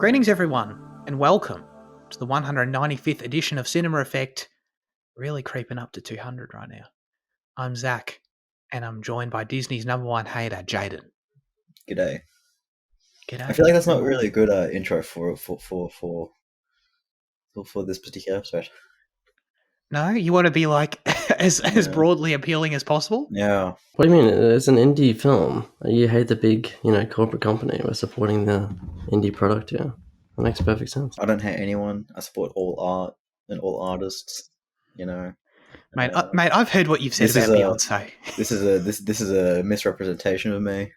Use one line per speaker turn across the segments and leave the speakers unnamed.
Greetings, everyone, and welcome to the 195th edition of Cinema Effect. Really creeping up to 200 right now. I'm Zach, and I'm joined by Disney's number one hater, Jaden.
G'day.
G'day.
I feel like that's not really a good intro for this particular episode.
No, you want to be like as broadly appealing as possible?
Yeah.
What do you mean? It's an indie film. You hate the big, corporate company. We're supporting the indie product here. That makes perfect sense.
I don't hate anyone. I support all art and all artists.
Mate, I've heard what you've said about Beyonce.
This is a misrepresentation of me.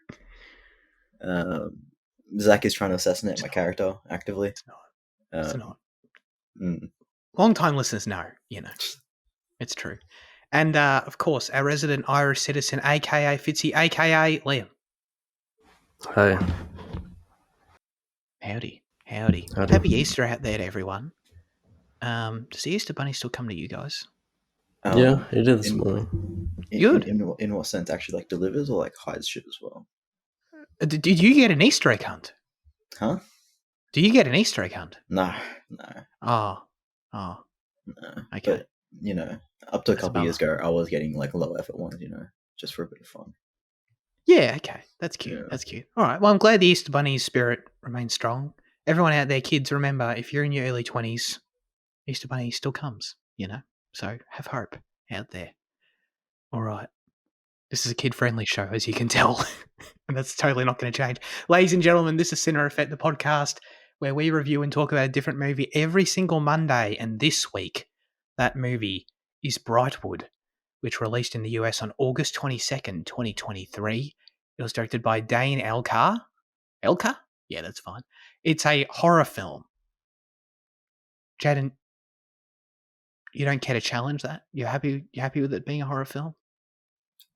Zach is trying to assassinate my character actively.
It's not. Long-time listeners know, it's true. And, of course, our resident Irish citizen, a.k.a. Fitzy, a.k.a. Liam.
Hey.
Howdy. Happy Easter out there to everyone. Does the Easter Bunny still come to you guys?
Yeah, he did this morning.
Good.
In what sense? Actually, delivers or hides shit as well?
Did you get an Easter egg hunt?
Huh?
Do you get an Easter egg hunt?
No.
Oh.
No.
Okay.
But, up to a couple years ago, I was getting low effort ones, just for a bit of fun.
Yeah, okay. That's cute.
Yeah.
That's cute. All right. Well, I'm glad the Easter Bunny's spirit remains strong. Everyone out there, kids, remember, if you're in your early 20s, Easter Bunny still comes, So have hope out there. All right. This is a kid-friendly show, as you can tell. And that's totally not going to change. Ladies and gentlemen, this is Cinema Effect, the podcast where we review and talk about a different movie every single Monday. And this week, that movie is Brightwood, which released in the US on August 22nd, 2023. It was directed by Dane Elkar. Elkar? Yeah, that's fine. It's a horror film. Jaden, you don't care to challenge that? You're happy with it being a horror film?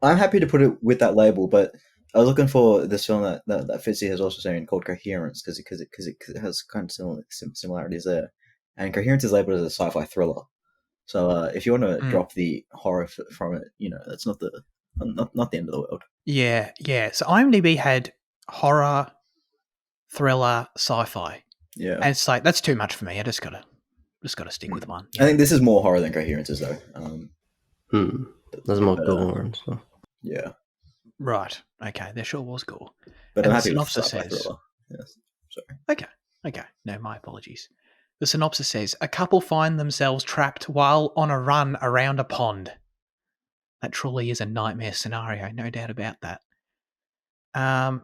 I'm happy to put it with that label, but I was looking for this film that Fitzy has also saying called Coherence because it has kind of similarities there, and Coherence is labeled as a sci-fi thriller. So if you want to drop the horror from it, that's not the end of the world. Yeah.
So IMDb had horror, thriller, sci-fi.
Yeah,
and it's that's too much for me. I just gotta stick with one.
I think this is more horror than Coherence is, though.
There's more gore and stuff.
Yeah.
Right. Okay. There sure was gore.
But
and
I'm
the
happy
synopsis
with
says.
thriller. Yes. Sorry.
Okay. No, my apologies. The synopsis says a couple find themselves trapped while on a run around a pond. That truly is a nightmare scenario, no doubt about that. All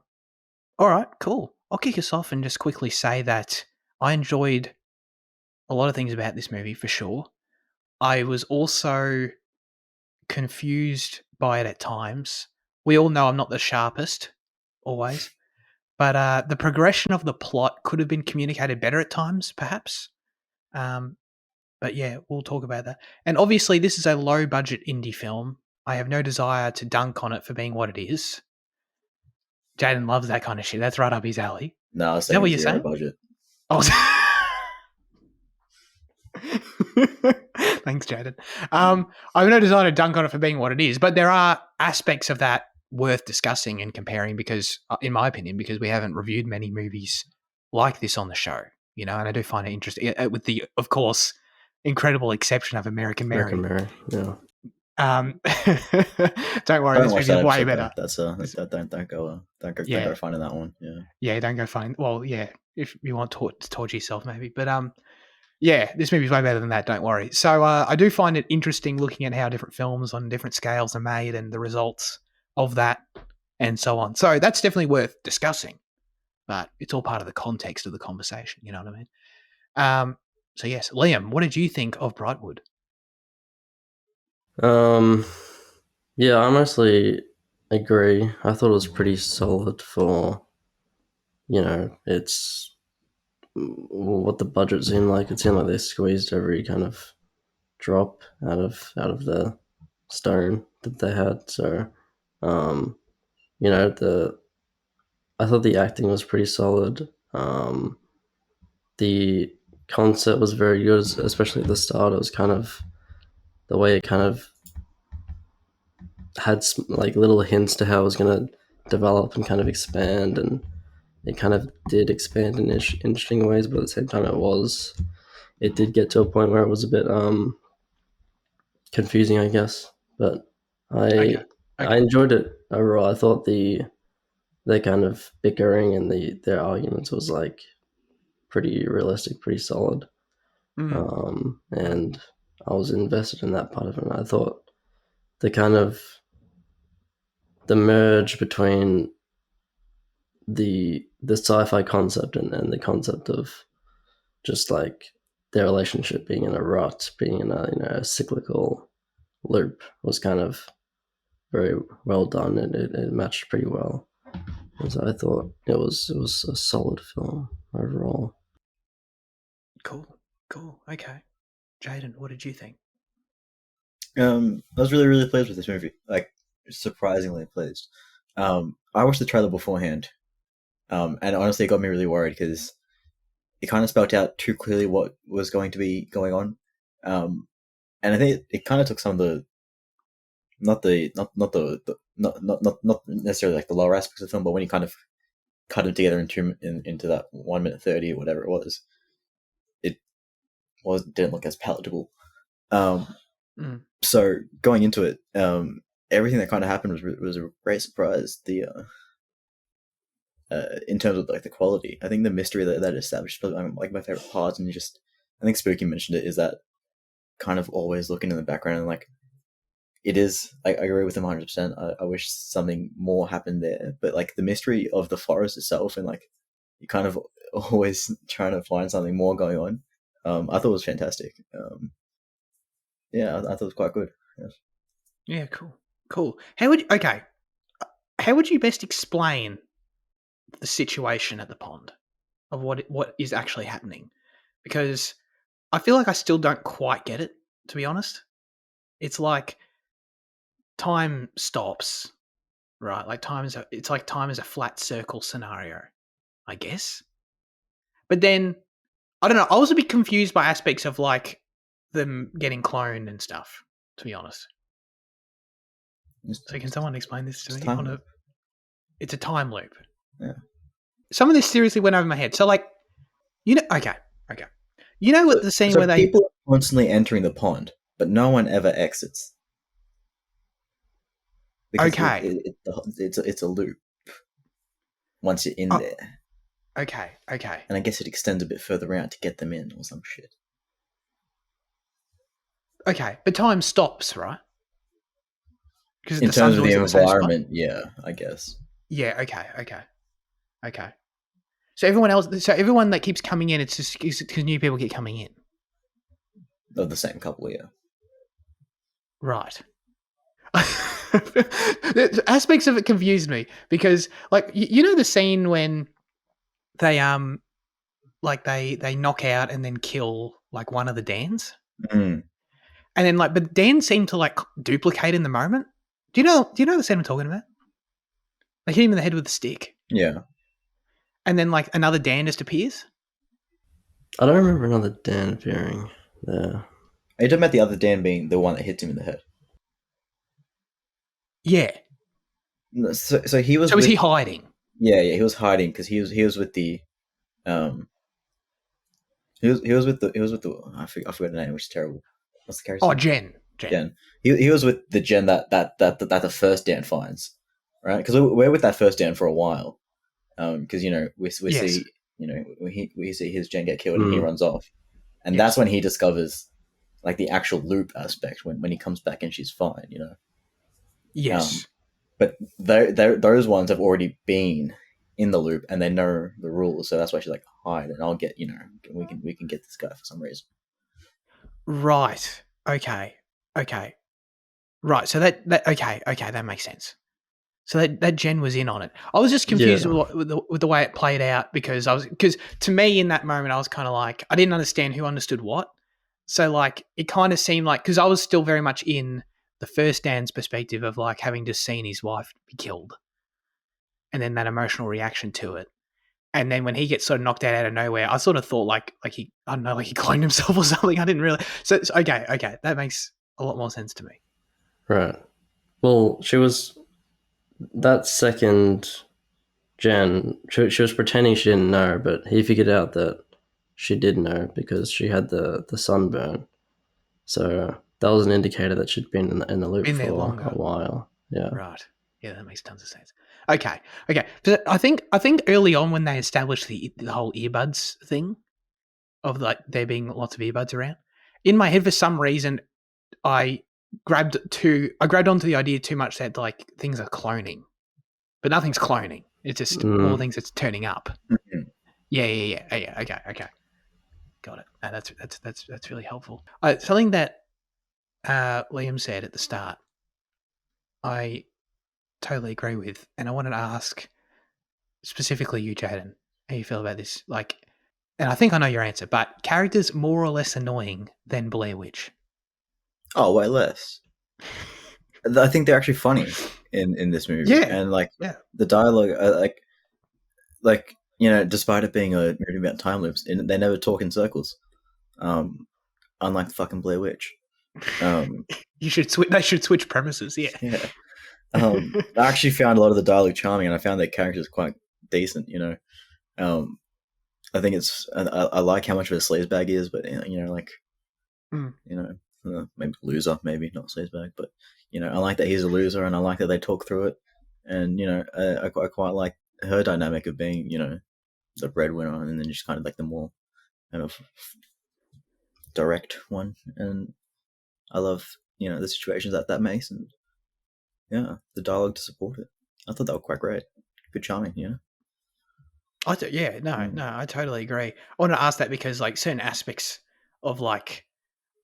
right, cool. I'll kick us off and just quickly say that I enjoyed a lot of things about this movie for sure. I was also confused by it at times. We all know I'm not the sharpest, always. But the progression of the plot could have been communicated better at times, perhaps. But yeah, we'll talk about that. And obviously, this is a low-budget indie film. I have no desire to dunk on it for being what it is. Jaden loves that kind of shit. That's right up his alley.
No, I was
saying that what you're saying?
Budget.
Oh, thanks, Jaden. I have no desire to dunk on it for being what it is, but there are aspects of that worth discussing and comparing because, in my opinion, because we haven't reviewed many movies like this on the show, and I do find it interesting with the, of course, incredible exception of American Mary.
Yeah.
Don't worry, this movie is way better.
Don't go finding that one.
Yeah, don't go find. Well, yeah, if you want to torture yourself, maybe. But yeah, this movie is way better than that. Don't worry. So I do find it interesting looking at how different films on different scales are made and the results of that, and so on. So that's definitely worth discussing. But it's all part of the context of the conversation. You know what I mean? So yes, Liam, what did you think of Brightwood?
Yeah, I mostly agree. I thought it was pretty solid for, it's what the budget seemed like. It seemed like they squeezed every kind of drop out of the stone that they had. So, I thought the acting was pretty solid. The concept was very good, especially at the start. It was kind of the way it kind of had little hints to how it was going to develop and kind of expand, and it kind of did expand in interesting ways, but at the same time, it did get to a point where it was a bit confusing, I guess. But
Okay.
I enjoyed it overall. I thought the kind of bickering and their arguments was like pretty realistic, pretty solid. And I was invested in that part of it. And I thought the kind of the merge between the sci-fi concept and the concept of just like their relationship being in a rut, being in a cyclical loop was kind of very well done. It matched pretty well. And so I thought it was a solid film overall.
Cool. Okay. Jaden, what did you think?
I was really, really pleased with this movie. Like, surprisingly pleased. I watched the trailer beforehand, and honestly, it got me really worried because it kind of spelled out too clearly what was going to be going on. And I think it kind of took some of the not necessarily like the lower aspects of the film, but when you kind of cut them together into that 1 minute 30 or whatever it was, didn't look as palatable. So going into it, everything that kind of happened was a great surprise. In terms of like the quality, I think the mystery that established is probably like my favorite part, and just I think Spooky mentioned it, is that kind of always looking in the background and like it is. I agree with him 100%. I wish something more happened there, but like the mystery of the forest itself and like you kind of always trying to find something more going on. I thought it was fantastic. Yeah, I thought it was quite good. Yes.
Yeah, cool. How would you best explain the situation at the pond of what is actually happening? Because I feel like I still don't quite get it, to be honest. It's like time stops, right? Like it's like time is a flat circle scenario, I guess. But then I don't know. I was a bit confused by aspects of like them getting cloned and stuff, to be honest. So can someone explain this to me? It's a time loop.
Yeah.
Some of this seriously went over my head. So like, okay. You know what the scene
so
where they
people are constantly entering the pond, but no one ever exits. Because it's a loop once you're in there.
Okay.
And I guess it extends a bit further out to get them in or some shit.
Okay, but time stops, right? Because
in terms of the environment, yeah, I guess.
Yeah. Okay. So everyone that keeps coming in, it's just because new people keep coming in.
Of the same couple, yeah.
Right. Aspects of it confused me because, like, you know, the scene when they like they knock out and then kill like one of the Dans, and then like, but Dan seemed to like duplicate in the moment. Do you know the scene I'm talking about? They hit him in the head with a stick.
Yeah.
And then like another Dan just appears.
I don't remember another Dan appearing there.
Are you talking about the other Dan being the one that hits him in the head?
Yeah.
So he was.
So was he hiding?
Yeah, he was hiding because he was with the he was with the I forgot the name, which is terrible. What's the character?
Oh, Jen.
He was with the Jen that the first Dan finds, right? Because we're with that first Dan for a while, because we see we see his Jen get killed and he runs off, and that's when he discovers like the actual loop aspect when he comes back and she's fine,
Yes.
But those ones have already been in the loop and they know the rules, so that's why she's like, hide and I'll get we can get this guy for some reason.
Right. Okay. Right. So that that makes sense. So that Jen was in on it. I was just confused with the way it played out because to me in that moment I was kind of like I didn't understand who understood what. So like it kind of seemed like because I was still very much in the first Dan's perspective of like having just seen his wife be killed, and then that emotional reaction to it. And then when he gets sort of knocked out of nowhere, I sort of thought like he I don't know, like he cloned himself or something. I didn't really. So okay, that makes a lot more sense to me.
Right. Well, she was that second Jan, she was pretending she didn't know, but he figured out that she did know because she had the sunburn. So that was an indicator that she'd been in the loop
Been there
for a
longer.
while. Yeah.
Right. Yeah, that makes tons of sense. Okay. But I think early on when they established the whole earbuds thing of like there being lots of earbuds around, in my head for some reason I grabbed onto the idea too much that like things are cloning, but nothing's cloning. It's just more things that's turning up.
Mhm.
Yeah. Okay. Got it. That's really helpful. Something that Liam said at the start, I totally agree with, and I wanted to ask specifically you, Jaden, how you feel about this. Like, and I think I know your answer, but characters more or less annoying than Blair Witch.
Oh, way less. I think they're actually funny in this movie,
Yeah,
and like
yeah.
the dialogue, like despite it being a movie about time loops, they never talk in circles. Unlike the fucking Blair Witch.
You should switch. They should switch premises. Yeah.
Yeah. I actually found a lot of the dialogue charming, and I found their characters quite decent. I think I like how much of a sleazebag he is, but like
Mm.
maybe loser, maybe not sleazebag, but I like that he's a loser, and I like that they talk through it, and I quite like her dynamic of being the breadwinner, and then just kind of like the more kind of direct one, and I love the situations that makes, and the dialogue to support it. I thought that was quite great, good charming,
I totally agree. I want to ask that because like certain aspects of like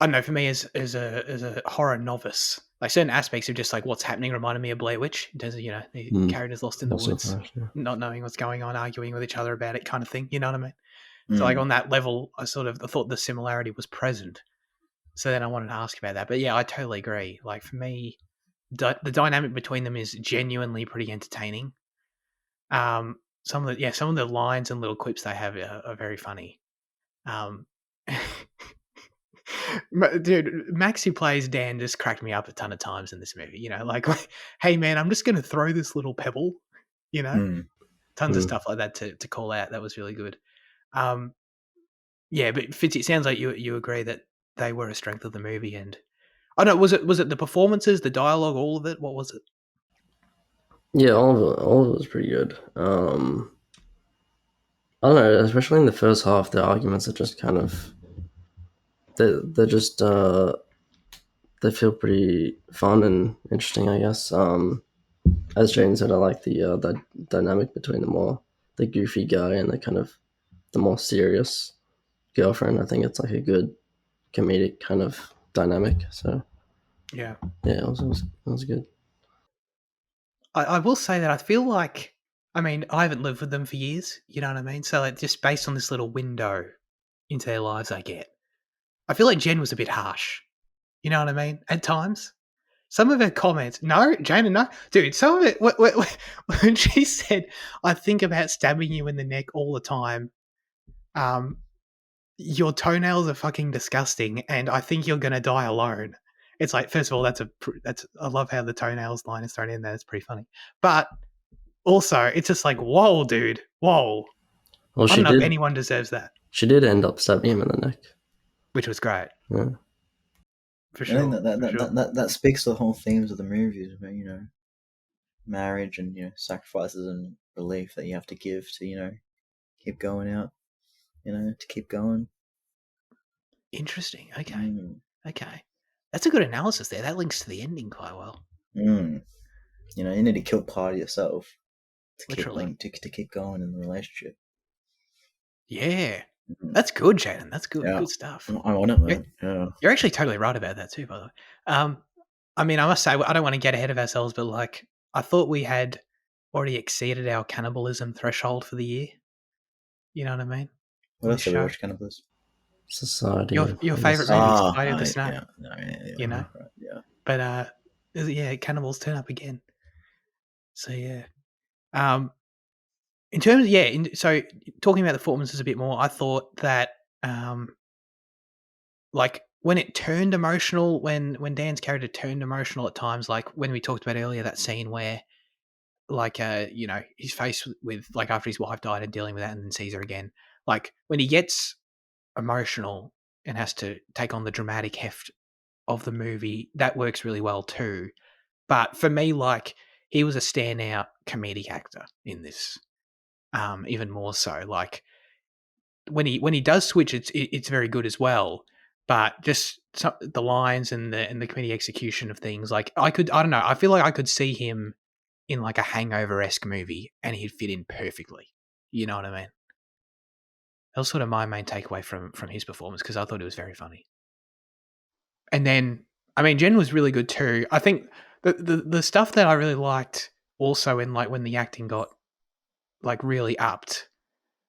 I don't know, for me as a horror novice, like certain aspects of just like what's happening reminded me of Blair Witch in terms of the characters lost in the
Also
woods,
fresh, yeah.
not knowing what's going on, arguing with each other about it, kind of thing. You know what I mean? So like
Mm.
on that level, I thought the similarity was present. So then I wanted to ask about that, but yeah, I totally agree. Like for me, the dynamic between them is genuinely pretty entertaining. Some of the lines and little clips they have are very funny. Um, dude, Max who plays Dan just cracked me up a ton of times in this movie. Like, hey man, I'm just gonna throw this little pebble. You know,
Mm.
tons of stuff like that to call out. That was really good. Yeah, but Fitz, it sounds like you agree that they were a strength of the movie, and I don't know, was it the performances, the dialogue, all of it? What was it?
Yeah, all of it was pretty good. I don't know, especially in the first half, the arguments are just kind of they're just they feel pretty fun and interesting, I guess. As Jane said, I like the dynamic between the goofy guy and the more serious girlfriend. I think it's like a good comedic kind of dynamic. So
Yeah,
yeah, it was good.
I will say that I feel like, I mean, I haven't lived with them for years. You know what I mean? So like, just based on this little window into their lives, I feel like Jen was a bit harsh. You know what I mean? At times. Some of her comments, no, Jana, no, dude. Some of it, when she said, "I think about stabbing you in the neck all the time," um, your toenails are fucking disgusting, and I think you're gonna die alone. It's like, first of all, that's I love how the toenails line is thrown in there. It's pretty funny, but also it's just like, whoa, dude, whoa.
Well,
I don't know if anyone deserves that,
she did end up stabbing him in the neck.
which was great
Yeah.
for
I think
sure.
that speaks to the whole themes of the movies about marriage and sacrifices and belief that you have to give to keep going out, to keep going.
Interesting. Okay,
Mm.
okay, that's a good analysis there. That links to the ending quite well.
Mm. You need to kill part of yourself to
Literally.
to keep going in the relationship.
Yeah.
Mm.
That's good, Jaden. That's good.
Yeah,
Good stuff.
I'm on it, man. Yeah.
You're actually totally right about that too, by the way. I mean, I must say, I don't want to get ahead of ourselves, but like, I thought we had already exceeded our cannibalism threshold for the year. You know what I mean?
What
On this
else have we
show,
watched? Cannibals.
Society.
your
I
favorite
guess.
movie,
Ah,
Society of the Snow.
yeah, no, yeah,
You know,
right, yeah.
but yeah, cannibals turn up again. So yeah. In terms, so talking about the performances a bit more, I thought that like when it turned emotional, when Dan's character turned emotional at times, like when we talked about earlier, that scene where like his face with like after his wife died and dealing with that and then sees her again. Like when he gets emotional and has to take on the dramatic heft of the movie, that works really well too. But for me, like he was a standout comedic actor in this, even more so. Like when he does switch, it's very good as well. But just the lines and the comedic execution of things, like I don't know, I feel like I could see him in like a Hangover-esque movie and he'd fit in perfectly. You know what I mean? That was sort of my main takeaway from his performance because I thought it was very funny. And then, I mean, Jen was really good too. I think the stuff that I really liked also in like when the acting got like really upped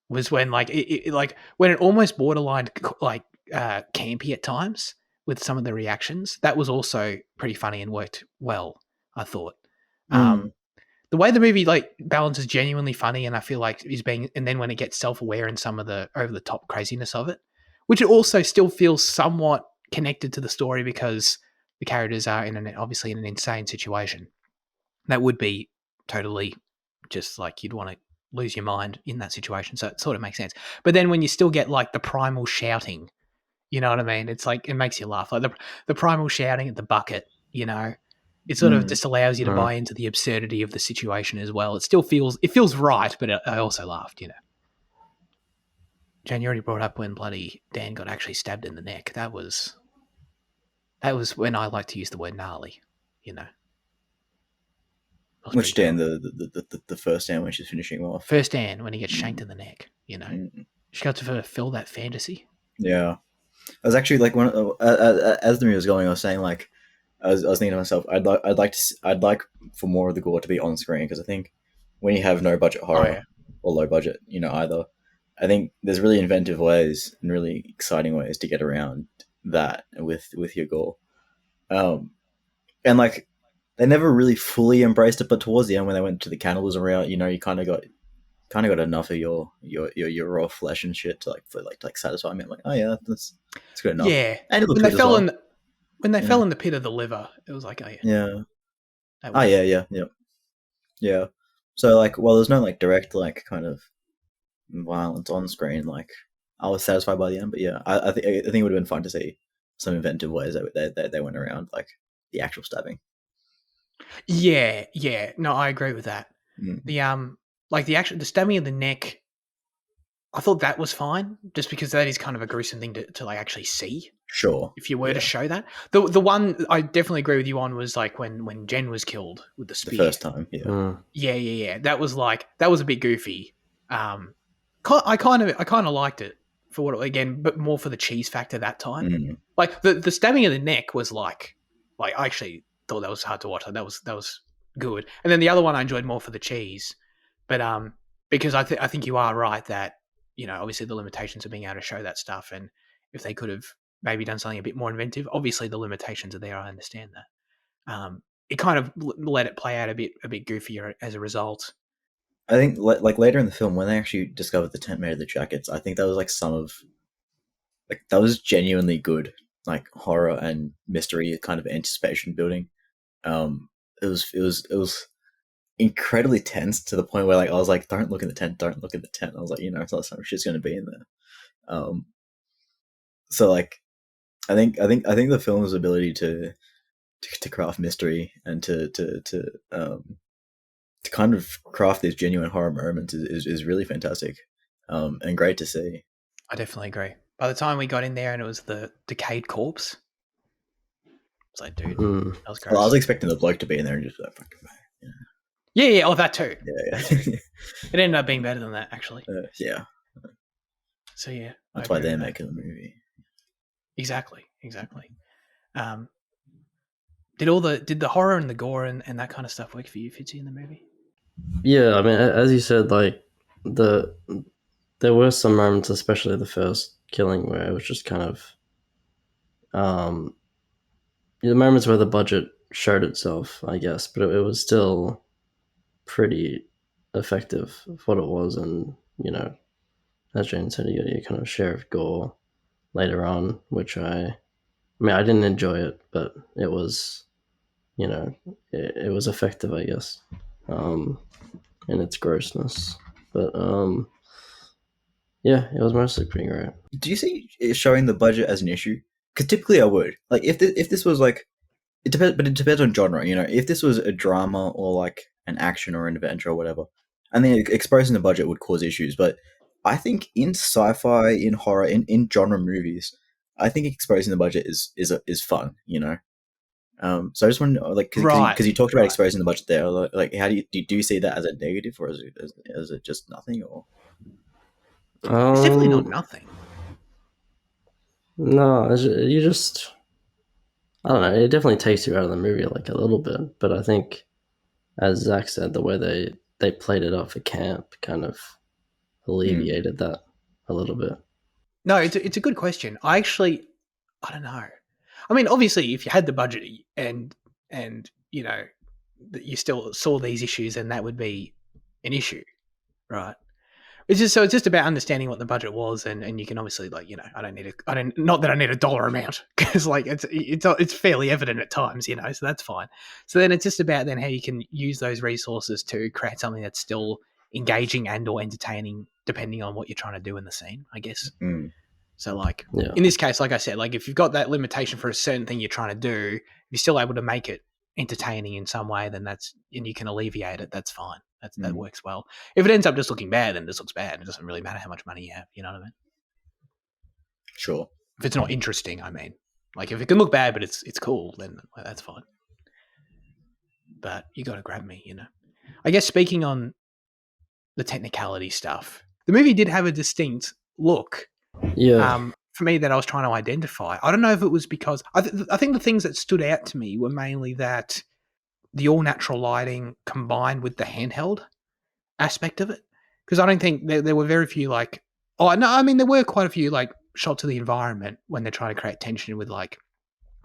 was when like like when it almost borderline like campy at times with some of the reactions. That was also pretty funny and worked well, I thought. The way the movie like balances genuinely funny and I feel like is being, and then when it gets self-aware in some of the over the top craziness of it, which it also still feels somewhat connected to the story because the characters are obviously in an insane situation. That would be totally just like you'd want to lose your mind in that situation. So it sort of makes sense. But then when you still get like the primal shouting, you know what I mean? It's like, it makes you laugh. Like the primal shouting at the bucket, it sort of just allows you to buy into the absurdity of the situation as well. It feels right, but I also laughed, Jan, you already brought up when bloody Dan got actually stabbed in the neck. That was when I like to use the word gnarly,
Which Dan, the first Dan when she's finishing him off.
First Dan when he gets shanked in the neck, She got to fulfill that fantasy.
Yeah. I was actually like as the movie was going, I was saying like I was thinking to myself, I'd like for more of the gore to be on screen because I think when you have no budget horror or low budget, either, I think there's really inventive ways and really exciting ways to get around that with your gore, and like they never really fully embraced it, but towards the end when they went to the cannibalism route, you kind of got enough of your raw flesh and shit to satisfy me. I'm like, oh yeah, that's good enough.
Yeah,
and it looked
when
good as well.
When they fell in the pit of the liver, it was like, oh yeah.
Yeah. Yeah. So like, well, there's no like direct like kind of violence on screen. Like, I was satisfied by the end, but yeah, I think it would have been fun to see some inventive ways that they went around like the actual stabbing.
Yeah. No, I agree with that. The stabbing of the neck, I thought that was fine, just because that is kind of a gruesome thing to like actually see.
Sure.
If you were to show that, the one I definitely agree with you on was like when Jen was killed with the spear
the first time.
Yeah. That was a bit goofy. I kind of liked it for what, again, but more for the cheese factor that time. Like the stabbing of the neck was like I actually thought that was hard to watch. Like that was good. And then the other one I enjoyed more for the cheese, but because I think you are right that obviously the limitations of being able to show that stuff, and if they could have maybe done something a bit more inventive, obviously the limitations are there. I understand that. It kind of let it play out a bit goofier as a result.
I think like later in the film when they actually discovered the tent made of the jackets, I think that was like that was genuinely good, like horror and mystery kind of anticipation building. It was incredibly tense to the point where like I was like, don't look in the tent. I was like, it's not some shit's going to be in there. So like, I think the film's ability to craft mystery and to kind of craft these genuine horror moments is really fantastic, and great to see.
I definitely agree. By the time we got in there and it was the decayed corpse, it's like, dude, that was gross.
Well, I was expecting the bloke to be in there and just like, fucking.
Yeah. Oh, that too.
Yeah.
It ended up being better than that, actually.
Yeah.
So yeah,
that's why they're making the movie.
Exactly. Did the horror and the gore and that kind of stuff work for you, Fitzy, in the movie?
Yeah, I mean, as you said, like there were some moments, especially the first killing, where it was just kind of the moments where the budget showed itself, I guess, but it was still pretty effective for what it was, and as Jane said, you got your kind of share of gore later on, which I didn't enjoy it, but it was, it was effective, I guess. in its grossness. But yeah, it was mostly pretty great.
Do you see it showing the budget as an issue? Because typically I would. Like if this was like it depends, but it depends on genre. You know, if this was a drama or like an action or an adventure or whatever, I think exposing the budget would cause issues. But I think in sci-fi, in horror, in genre movies, I think exposing the budget is fun. You know. So I just want to know, like,
Right.
because you talked about
Right.
exposing the budget there. Like how do you see that as a negative or is it just nothing or?
It's definitely not nothing.
No, you just I don't know. It definitely takes you out of the movie like a little bit, but I think, as Zach said, the way they played it off for camp kind of alleviated that a little bit.
No, it's a good question. I don't know. I mean, obviously, if you had the budget and you know that you still saw these issues, then that would be an issue, right? It's just about understanding what the budget was, and you can obviously I don't not that I need a dollar amount because like it's fairly evident at times, so that's fine. So then it's just about then how you can use those resources to create something that's still engaging and or entertaining, depending on what you're trying to do in the scene, I guess.
Mm.
So like
Yeah.
in this case, like I said, like if you've got that limitation for a certain thing you're trying to do, if you're still able to make it entertaining in some way, then and you can alleviate it, that's fine. That works well. If it ends up just looking bad, then it just looks bad. It doesn't really matter how much money you have. You know what I mean?
Sure.
If it's not interesting, I mean, like if it can look bad but it's cool, then that's fine. But you got to grab me, I guess speaking on the technicality stuff, the movie did have a distinct look.
Yeah.
For me, that I was trying to identify. I don't know if it was because I think the things that stood out to me were mainly that the all natural lighting combined with the handheld aspect of it, because I don't think there were very few like there were quite a few like shots of the environment when they're trying to create tension with like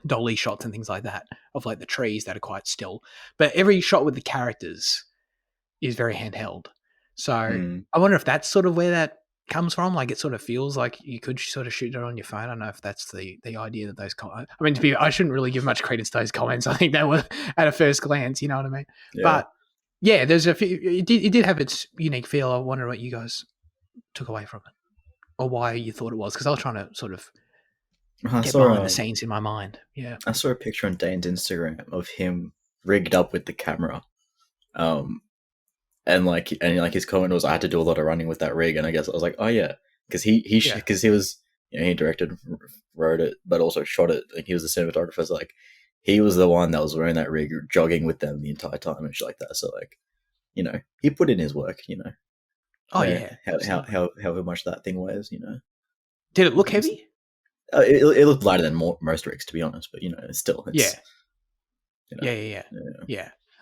dolly shots and things like that of like the trees that are quite still, but every shot with the characters is very handheld. So I wonder if that's sort of where that comes from. Like it sort of feels like you could sort of shoot it on your phone. I don't know if that's the idea that those I mean, I shouldn't really give much credence to those comments. I think they were at a first glance, you know what I mean?
Yeah.
But yeah, there's a few, it did have its unique feel. I wonder what you guys took away from it or why you thought it was, because I was trying to sort of get behind the scenes in my mind. Yeah.
I saw a picture on Dane's Instagram of him rigged up with the camera. And his comment was, I had to do a lot of running with that rig, and I guess I was like, oh yeah, because he was, he directed, wrote it, but also shot it. Like he was the cinematographer, so like he was the one that was wearing that rig, jogging with them the entire time and shit like that. So like, he put in his work.
Oh yeah.
How much that thing weighs.
Did it look heavy?
It looked lighter than most rigs, to be honest, but still,
yeah.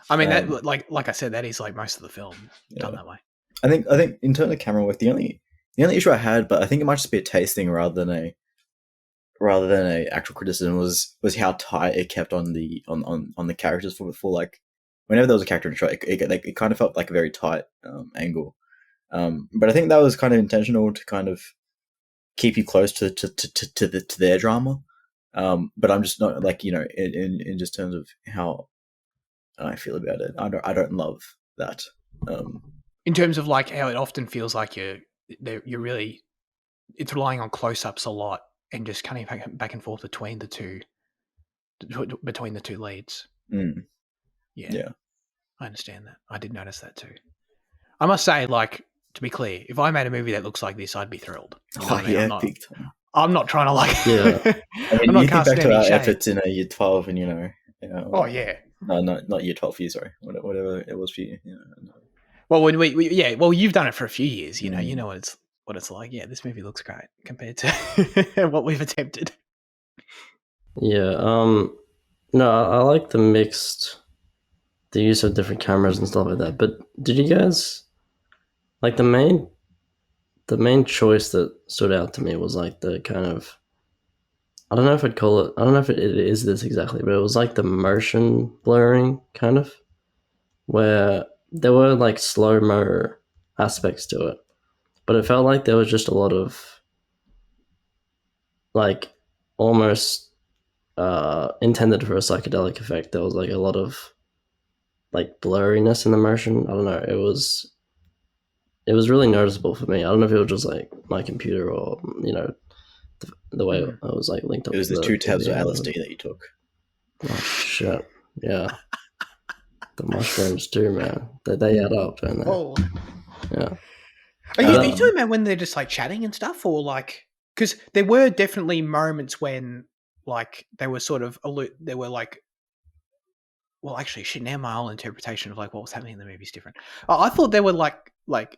I mean, that like I said, that is like most of the film done that way.
I think in terms of camera work, the only issue I had, but I think it might just be a tasting rather than a actual criticism, was how tight it kept on the characters for like whenever there was a character in a shot, it kind of felt like a very tight angle. But I think that was kind of intentional to kind of keep you close to their drama. But I'm just not like in just terms of how I feel about it. I don't love that.
In terms of like how it often feels like you're really, it's relying on close-ups a lot and just cutting back and forth between the two leads. Yeah, I understand that. I did notice that too. I must say, like, to be clear, if I made a movie that looks like this, I'd be thrilled.
Big time.
I'm not trying to like.
Yeah.
I'm not think back to our efforts in year 12, and
oh yeah.
No, not year 12 for you. Sorry, whatever it was for you.
Well, when well, you've done it for a few years. You know what it's like. Yeah, this movie looks great compared to what we've attempted.
Yeah. No, I like the use of different cameras and stuff like that. But did you guys like the main choice that stood out to me was like the kind of, I don't know if I'd call it, I don't know if it is this exactly, but it was like the motion blurring kind of, where there were like slow-mo aspects to it, but it felt like there was just a lot of like almost intended for a psychedelic effect. There was like a lot of like blurriness in the motion. I don't know. It was really noticeable for me. I don't know if it was just like my computer or the way it was like linked up
It was
to
the
the
2 tabs of
TV or whatever.
LSD that you took.
Oh shit! Yeah, the mushrooms too, man. They add up, don't they?
Oh,
Yeah.
are you
Um,
talking about when they're just like chatting and stuff, or like because there were definitely moments when like they were sort of they were like. Well, actually, shit. Now my whole interpretation of like what was happening in the movie is different. I thought there were like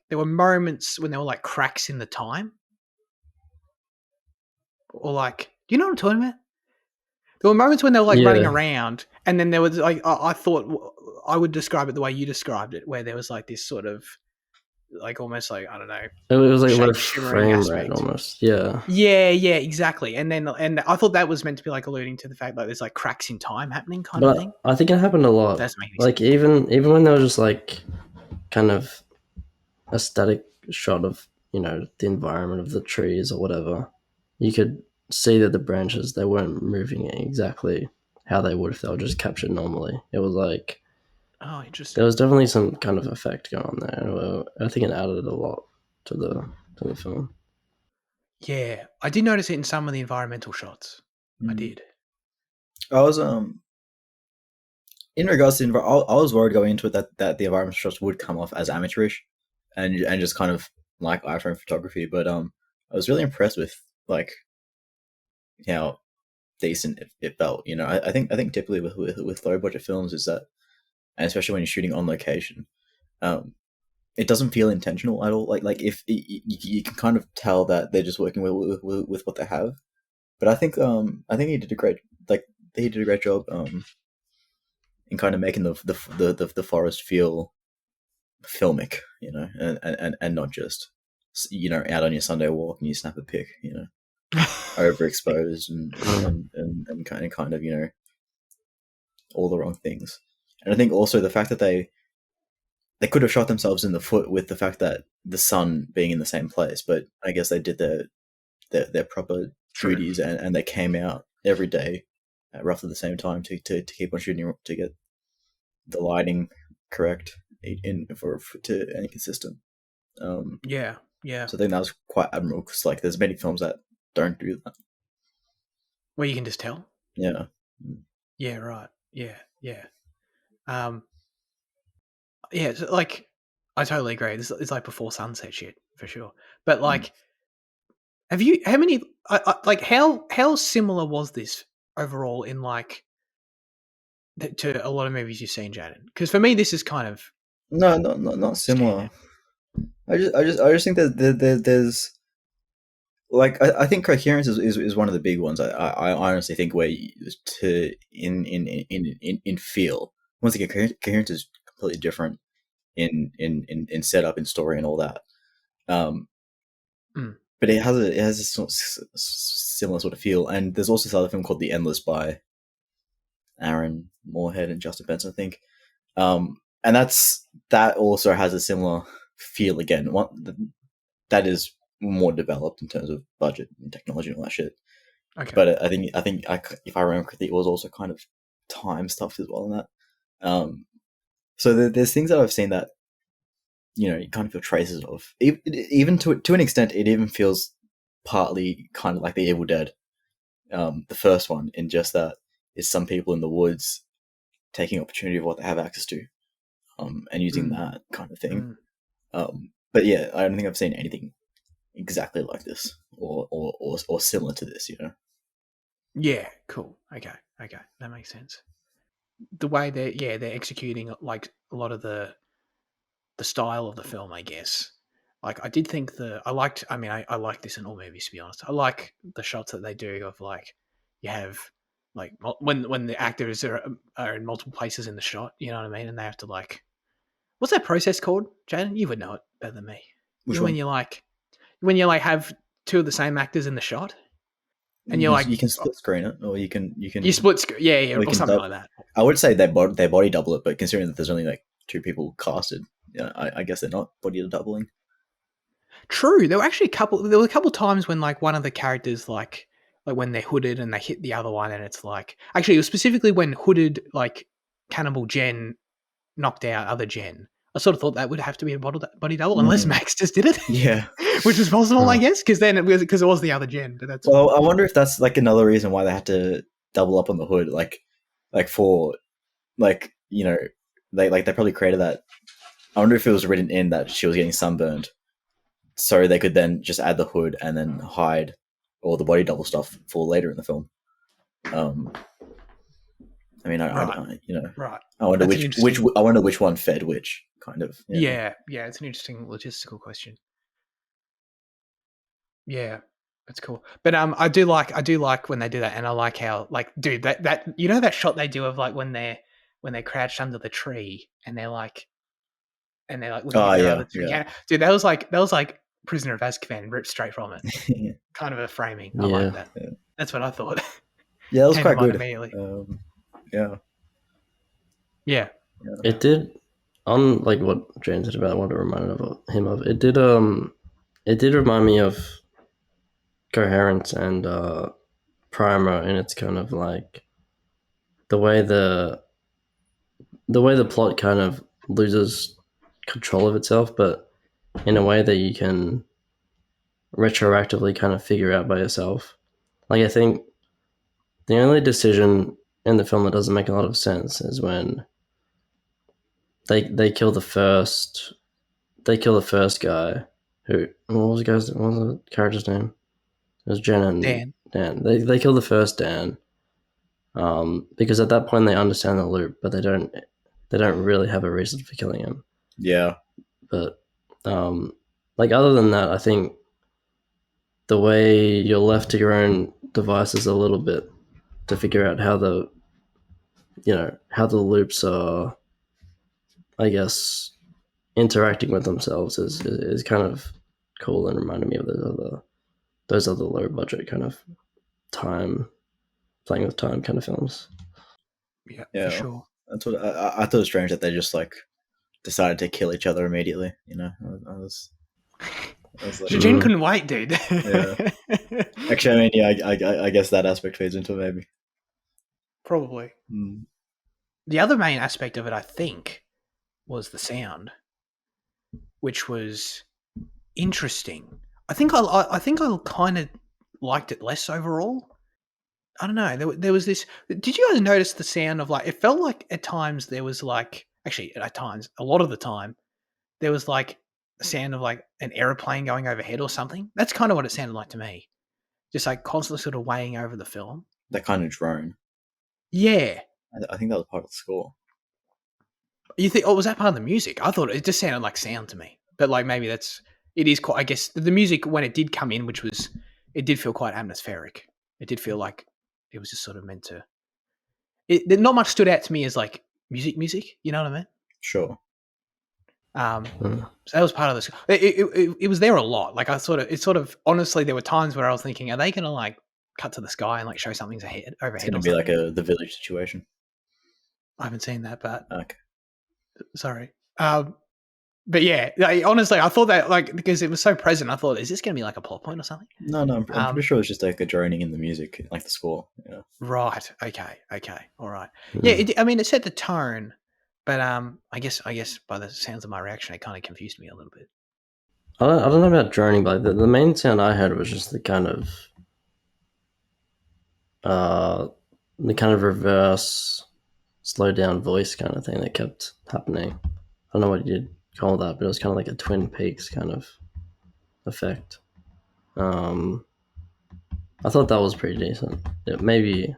there were moments when there were like cracks in the time, or like, do you know what I'm talking about? There were moments when they were like running
Yeah.
around, and then there was like I thought I would describe it the way you described it, where there was like this sort of like almost like, I don't know,
It was like low
shape shimmering
frame rate
aspect.
almost. Yeah.
Yeah, exactly. And I thought that was meant to be like alluding to the fact that there's like cracks in time happening, kind of thing.
But I think it happened a lot.
That doesn't make any
Like
sense.
even when there was just like kind of a static shot of the environment of the trees or whatever, you could see that the branches, they weren't moving exactly how they would if they were just captured normally. It was like
Oh,
there
interesting.
was definitely some kind of effect going on there. I think it added a lot to the film.
Yeah, I did notice it in some of the environmental shots. I did.
I was in regards to I was worried going into it that the environmental shots would come off as amateurish, and just kind of like iPhone photography. But I was really impressed with like how decent it felt. I think typically with low budget films is that, and especially when you're shooting on location, it doesn't feel intentional at all. Like if you can kind of tell that they're just working with what they have. But I think he did a great job in kind of making the forest feel filmic, and not just out on your Sunday walk and you snap a pic, overexposed and kind of all the wrong things. And I think also the fact that they could have shot themselves in the foot with the fact that the sun being in the same place, but I guess they did their proper duties and they came out every day at roughly the same time to keep on shooting to get the lighting correct and consistent.
Yeah.
So I think that was quite admirable because like there's many films that don't do that.
Where you can just tell.
Yeah.
Yeah. Right. Yeah. Yeah. So like, I totally agree. It's like before sunset shit for sure. But like, have you? How many? Like, how similar was this overall in like to a lot of movies you've seen, Jaden? Because for me, this is kind of
No, not similar. I just think that there's like I think coherence is one of the big ones. I honestly think where to in feel, once again coherence is completely different in setup, in story, and all that. But it has a similar sort of feel. And there's also this other film called The Endless by Aaron Moorhead and Justin Benson, I think. And that also has a similar feel again. That is more developed in terms of budget and technology and all that shit.
Okay.
But I think if I remember correctly, it was also kind of time stuff as well in that. So there's things that I've seen that you kind of feel traces of. Even to an extent, it even feels partly kind of like The Evil Dead, the first one, in just that it's some people in the woods taking opportunity of what they have access to, and using that kind of thing. But yeah, I don't think I've seen anything exactly like this or similar to this.
Yeah. Cool. Okay. That makes sense. The way they're executing like a lot of the style of the film, I guess. Like I did think I like this in all movies, to be honest. I like the shots that they do of like you have like when the actors are in multiple places in the shot, you know what I mean, and they have to like, what's that process called, Jaden? You would know it better than me.
Which one?
When you like have two of the same actors in the shot, and you're like,
you can split screen it, or you
split screen, yeah, or something like that.
I would say they body double it, but considering that there's only like 2 people casted, I guess they're not body doubling.
True. There were a couple times when like one of the characters like when they're hooded and they hit the other one, and it's like, actually it was specifically when hooded like Cannibal Jen knocked out other Jen. I sort of thought that would have to be a body double, unless Max just did it.
Yeah.
Which is possible, I guess, because it was the other Jen. But that's
Well, I wonder if that's like another reason why they had to double up on the hood, like for like, you know, they probably created that. I wonder if it was written in that she was getting sunburned, so they could then just add the hood and then hide all the body double stuff for later in the film. I mean, I you know,
right.
I wonder
That's
which one fed which, kind of.
Yeah, it's an interesting logistical question. Yeah, that's cool. But I do like when they do that, and I like how, like, dude, that you know that shot they do of like when they're crouched under the tree and they're like looking at their other two. Yeah, dude, that was like Prisoner of Azkaban ripped straight from it. Kind of a framing. I like that. Yeah. That's what I thought.
Yeah, that was quite good.
Immediately.
Yeah.
It did, on like what James said about what it reminded him of. It did remind me of Coherence and Primer, and it's kind of like the way the plot kind of loses control of itself, but in a way that you can retroactively kind of figure out by yourself. Like, I think the only decision in the film that doesn't make a lot of sense is when they kill the first guy. What was the character's name? It was Jen and Dan. They kill the first Dan, because at that point they understand the loop, but they don't really have a reason for killing him.
Yeah.
But like, other than that, I think the way you're left to your own devices a little bit to figure out how the loops are, I guess, interacting with themselves is kind of cool, and reminded me of those other low budget kind of playing with time kind of films.
Yeah, for sure.
That's what I thought it was strange that they just like decided to kill each other immediately. You know, I was like,
Jen couldn't wait, dude.
Yeah. Actually, I mean, yeah, I guess that aspect feeds into it, maybe.
Probably. The other main aspect of it, I think, was the sound, which was interesting. I think I kind of liked it less overall. I don't know. There was this. Did you guys notice the sound of, like, it felt like at times there was like, actually at times, a lot of the time, there was like a sound of like an aeroplane going overhead or something. That's kind of what it sounded like to me. Just like constantly sort of weighing over the film.
That kind of drone.
Yeah.
I think that was part of the score.
You think? Oh, was that part of the music? I thought it just sounded like sound to me. But like, maybe it is quite. I guess the music, when it did come in, it did feel quite atmospheric. It did feel like it was just sort of meant to. Not much stood out to me as like music. You know what I mean?
Sure.
So that was part of this. It was there a lot. Like, honestly, there were times where I was thinking, are they going to like cut to the sky and like show something's overhead?
It's going to be like the Village situation.
I haven't seen that, but
okay.
Sorry. But yeah, honestly, I thought that, like, because it was so present, I thought, is this going to be like a plot point or something?
No, I'm pretty sure it's just like a droning in the music, like the score. Yeah.
Right. Okay. All right. Yeah. It set the tone, but I guess by the sounds of my reaction, it kind of confused me a little bit.
I don't know about droning, but the main sound I heard was just the kind of reverse, slow down voice kind of thing that kept happening. I don't know what you'd call that, but it was kind of like a Twin Peaks kind of effect. I thought that was pretty decent. It may be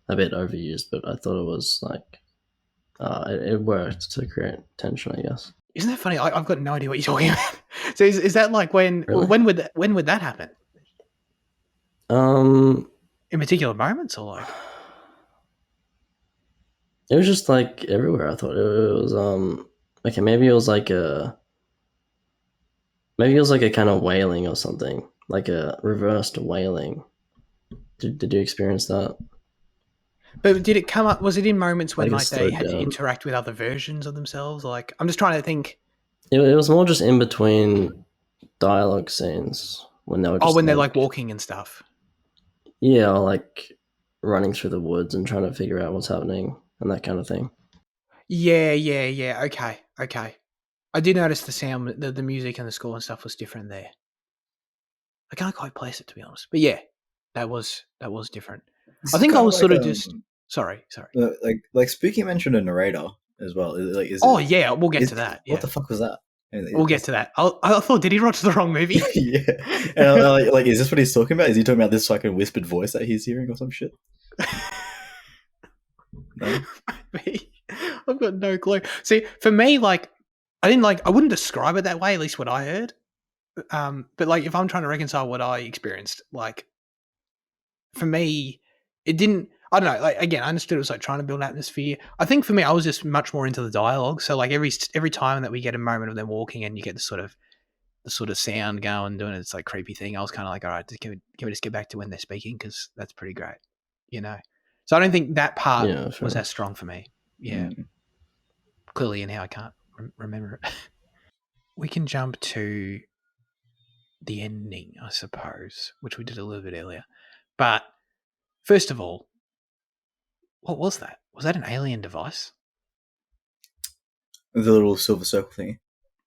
a bit overused, but I thought it was like it worked to create tension, I guess.
Isn't that funny? I've got no idea what you're talking about. So is that like when? Really? When would that happen? In particular moments, or like?
It was just like everywhere. I thought it was okay. Maybe it was like a kind of wailing or something, like a reversed wailing. Did you experience that?
But did it come up? Was it in moments when like they had to interact with other versions of themselves? Like, I'm just trying to think.
It was more just in between dialogue scenes when they were.
Just they're like walking and stuff.
Yeah, or like running through the woods and trying to figure out what's happening and that kind of thing.
Yeah. Okay. I did notice the sound, the music and the score and stuff was different there. I can't quite place it, to be honest. But yeah, that was different.
This
I
is
think I
kind of
was
like
sort of just sorry.
like Spooky mentioned a narrator as well. Like, is
Oh
it?
yeah, we'll get
Is
to that.
what
Yeah,
the fuck was that?
we'll get to that. I thought, did he watch the wrong movie?
Yeah, and like, is this what he's talking about? Is he talking about this fucking whispered voice that he's hearing or some shit? No?
I've got no clue. See, for me, like, I wouldn't describe it that way. At least what I heard. But like, if I'm trying to reconcile what I experienced, like, for me, it didn't. I don't know. Like, again, I understood it was like trying to build an atmosphere. I think for me, I was just much more into the dialogue. So like every time that we get a moment of them walking and you get the sort of sound going, doing its like creepy thing, I was kind of like, all right, can we just get back to when they're speaking, because that's pretty great, you know. So I don't think that part was as strong for me. Yeah, clearly, in how I can't remember it. We can jump to the ending, I suppose, which we did a little bit earlier. But first of all, what was that? Was that an alien device?
The little silver circle thing.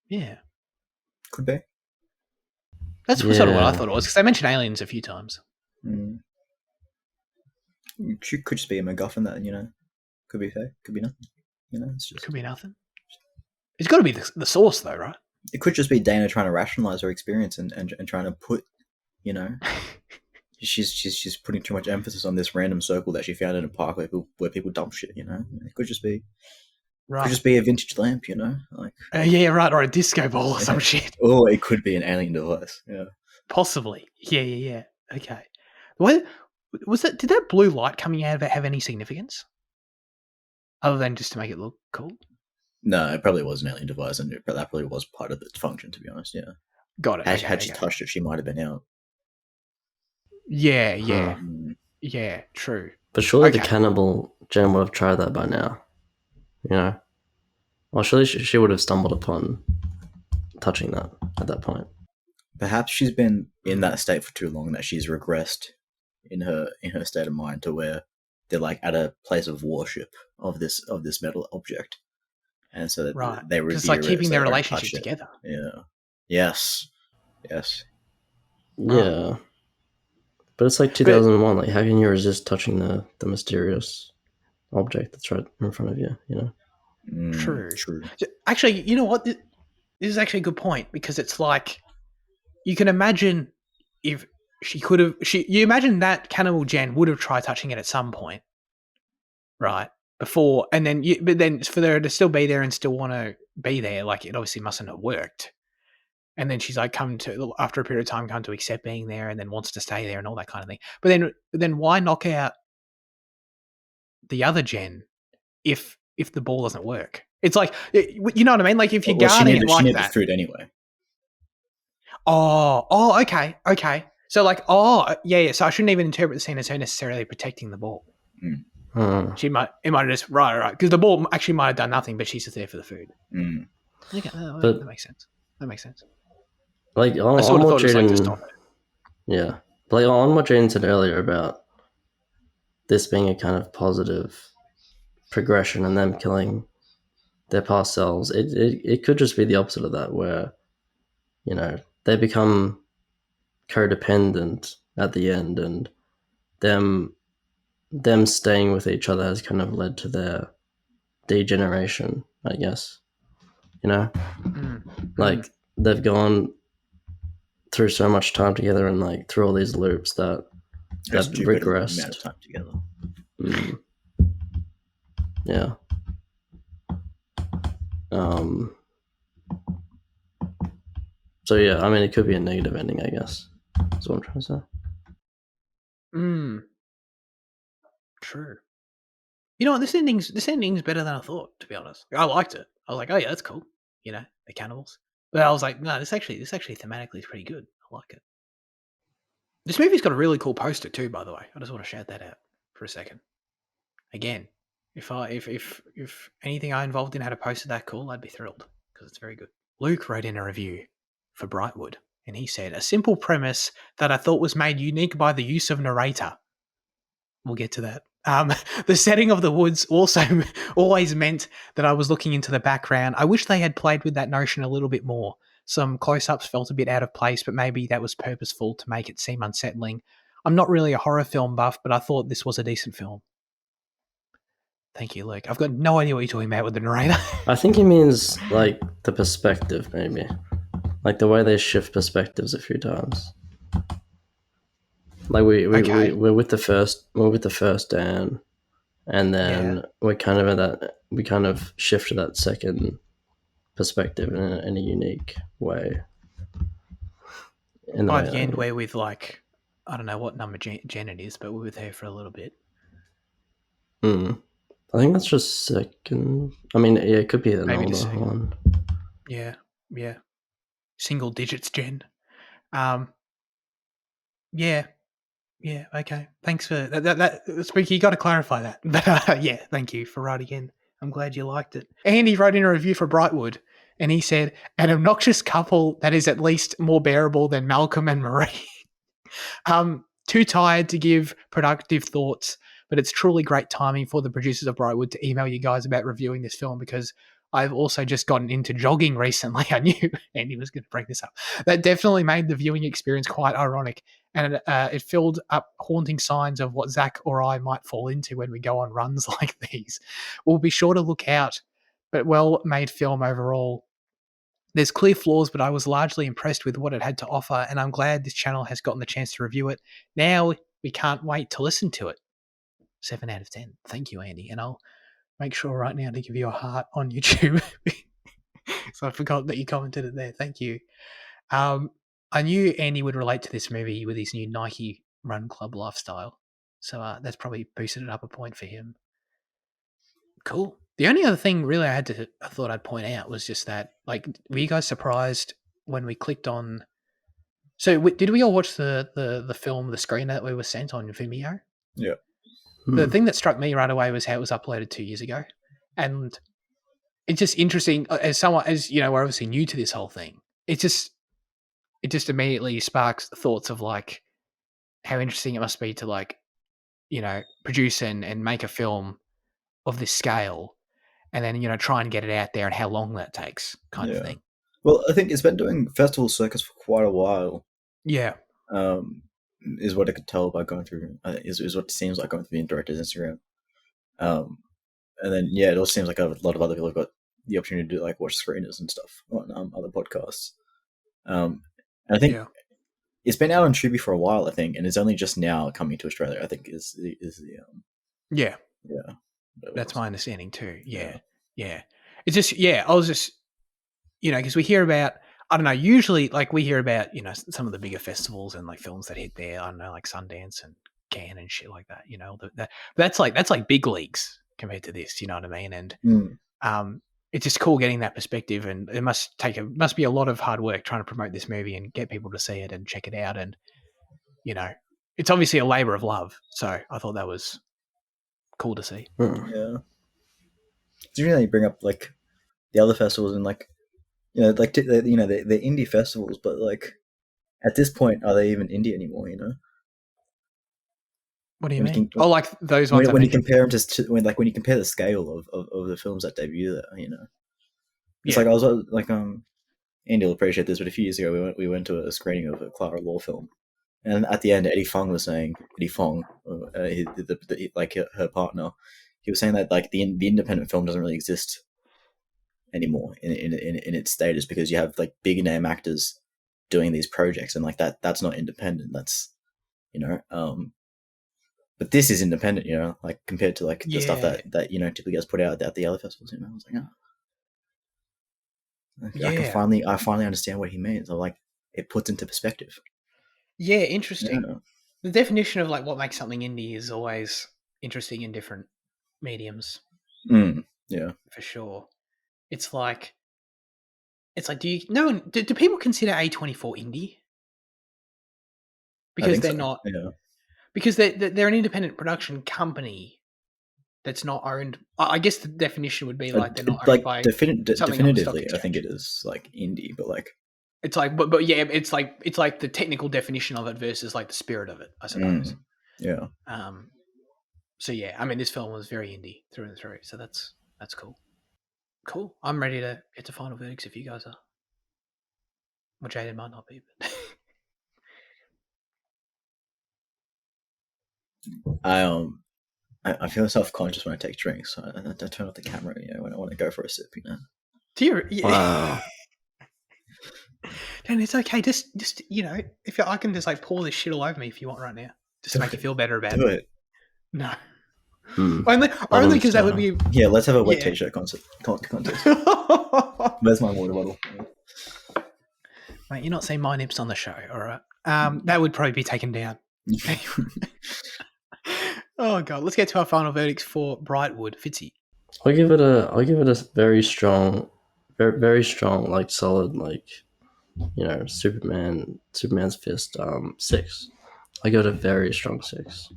Yeah.
Could be.
That's sort of what I thought it was, because they mentioned aliens a few times.
Mm. Could just be a MacGuffin that, could be fake, could be nothing. It's just...
Could be nothing. It's got to be the source, though, right?
It could just be Dana trying to rationalize her experience and trying to put, she's putting too much emphasis on this random circle that she found in a park where people dump shit, It could just be... Right. Could just be a vintage lamp, like
yeah, right, or a disco ball or some shit.
Or it could be an alien device. Yeah,
possibly. Yeah. Okay. What was that? Did that blue light coming out of it have any significance, other than just to make it look cool?
No, it probably was an alien device, and that probably was part of its function. To be honest, yeah.
Got it.
Had she touched it, she might have been out.
Yeah. True.
But surely the cannibal Jen would have tried that by now. Well, surely she would have stumbled upon touching that at that point.
Perhaps she's been in that state for too long that she's regressed in her state of mind to where they're like at a place of worship of this metal object, and so that they revere
it's like keeping their
so
relationship together.
Yeah. Yes.
Yeah. But it's like 2001. Like, how can you resist touching the mysterious object that's right in front of you?
True. Actually, you know what? This is actually a good point, because it's like, you can imagine if she could have. You imagine that cannibal Jen would have tried touching it at some point, right? Before, and then, but then for her to still be there and still want to be there, like, it obviously mustn't have worked. And then she's like, after a period of time, come to accept being there, and then wants to stay there and all that kind of thing. But then why knock out the other Jen if the ball doesn't work? It's like, you know what I mean? Like, if you're guarding it like that.
She needed food anyway.
Oh, okay. So like, yeah. So I shouldn't even interpret the scene as her necessarily protecting the ball. It might have just right, because the ball actually might have done nothing, but she's just there for the food. Okay, that makes sense.
Like, on what Jaden, yeah, but like on what Jaden said earlier about this being a kind of positive progression and them killing their past selves, it could just be the opposite of that, where they become codependent at the end, and them staying with each other has kind of led to their degeneration, I guess. Like, they've gone through so much time together and like through all these loops that regressed.
Amount of time together.
Yeah. So yeah, I mean, it could be a negative ending, I guess. That's what I'm trying to say.
True. You know what? This ending's better than I thought, to be honest. I liked it. I was like, oh yeah, that's cool. The cannibals. But I was like, no, this actually thematically is pretty good. I like it. This movie's got a really cool poster too, by the way. I just want to shout that out for a second. Again, if anything I involved in had a poster that cool, I'd be thrilled, because it's very good. Luke wrote in a review for Brightwood, and he said, a simple premise that I thought was made unique by the use of narrator. We'll get to that The setting of the woods also always meant that I was looking into the background. I wish they had played with that notion a little bit more. Some close-ups felt a bit out of place, but maybe that was purposeful to make it seem unsettling. I'm not really a horror film buff, but I thought this was a decent film. Thank you, Luke. I've got no idea what you're talking about with the narrator.
I think he means like the perspective, maybe, like the way they shift perspectives a few times. Like we're with the first Dan, and then we're kind of at that. We kind of shift to that second perspective in a unique way.
By the end, we're with like, I don't know what number Jen it is, but we're with her for a little bit.
I think that's just second. I mean, yeah, it could be an
Maybe
older one.
Yeah. Single digits, Jen. Yeah. Okay. Thanks for that. Spooky, you got to clarify that. But yeah, thank you for writing in. I'm glad you liked it. Andy wrote in a review for Brightwood, and he said, "An obnoxious couple that is at least more bearable than Malcolm and Marie." Too tired to give productive thoughts, but it's truly great timing for the producers of Brightwood to email you guys about reviewing this film, because I've also just gotten into jogging recently. I knew Andy was going to bring this up. That definitely made the viewing experience quite ironic, and it filled up haunting signs of what Zach or I might fall into when we go on runs like these. We'll be sure to look out, but well-made film overall. There's clear flaws, but I was largely impressed with what it had to offer, and I'm glad this channel has gotten the chance to review it. Now we can't wait to listen to it. 7 out of 10. Thank you, Andy. And I'll make sure right now to give you a heart on YouTube. So I forgot that you commented it there. Thank you. I knew Andy would relate to this movie with his new Nike Run Club lifestyle. So that's probably boosted it up a point for him. Cool. The only other thing really I thought I'd point out was just that, like, were you guys surprised when we clicked on? So did we all watch the film, the screener that we were sent on Vimeo?
Yeah.
The thing that struck me right away was how it was uploaded 2 years ago, and it's just interesting as someone, as you know, we're obviously new to this whole thing. It just immediately sparks thoughts of like how interesting it must be to, like, you know, produce and make a film of this scale, and then, you know, try and get it out there and how long that takes, kind of thing.
Well, I think it's been doing festival circuits for quite a while.
Yeah.
Is what I could tell by going through, is what it seems like going through the director's Instagram. And then, yeah, it also seems like a lot of other people have got the opportunity to like watch screeners and stuff on other podcasts. And I think it's been out on Tubi for a while, I think, and it's only just now coming to Australia, I think, is the
Yeah. That's my understanding too. Yeah. It's just, I was just, you know, because we hear about, I don't know, usually like we hear about, you know, some of the bigger festivals and like films that hit there, I don't know, like Sundance and Cannes and shit like that, you know, that's like big leagues compared to this, you know what I mean? And it's just cool getting that perspective, and it must be a lot of hard work trying to promote this movie and get people to see it and check it out. And, you know, it's obviously a labor of love. So I thought that was cool to see.
Yeah. Do you really bring up like the other festivals and like, you know, like they're indie festivals, but like at this point, are they even indie anymore? You know.
What do you mean? Like those ones.
When you compare them when you compare the scale of the films that debut there, you know, it's like I was like Andy will appreciate this, but a few years ago we went to a screening of a Clara Law film, and at the end Eddie Fong, like her partner, he was saying that like the independent film doesn't really exist anymore in its status, because you have like big name actors doing these projects, and like that's not independent. That's, you know, but this is independent, you know, like compared to like the stuff that you know typically gets put out at the other festivals. You know, I was like, I finally understand what he means. Or like it puts into perspective.
Yeah, interesting. Yeah. The definition of like what makes something indie is always interesting in different mediums.
Yeah,
for sure. It's like, do people consider A24 indie? Because they're not.
Yeah.
Because they're an independent production company that's not owned. I guess the definition would be like they're not owned by
definitively. I think it is like indie, but like
it's like, but yeah, it's like the technical definition of it versus like the spirit of it, I suppose.
Yeah.
So yeah, I mean, this film was very indie through and through. So that's cool. Cool. I'm ready to get to final verdicts if you guys are. Well, Jaden might not be, but
I feel self-conscious when I take drinks, so I turn off the camera, when I want to go for a sip,
do you? Yeah.
Wow.
And it's okay. Just if I can just like pour this shit all over me if you want right now, just to make you feel better about
Do
it.
it.
No,
Hmm.
only because that would be.
Yeah, let's have a wet
Yeah.
t-shirt contest. Where's my water bottle?
Mate, you're not saying my nips on the show, all right? That would probably be taken down. Oh god, let's get to our final verdicts for Brightwood. Fitzy.
I'll give it a very strong, very, very strong, like solid, like, Superman's fist, 6. I give it a very strong 6.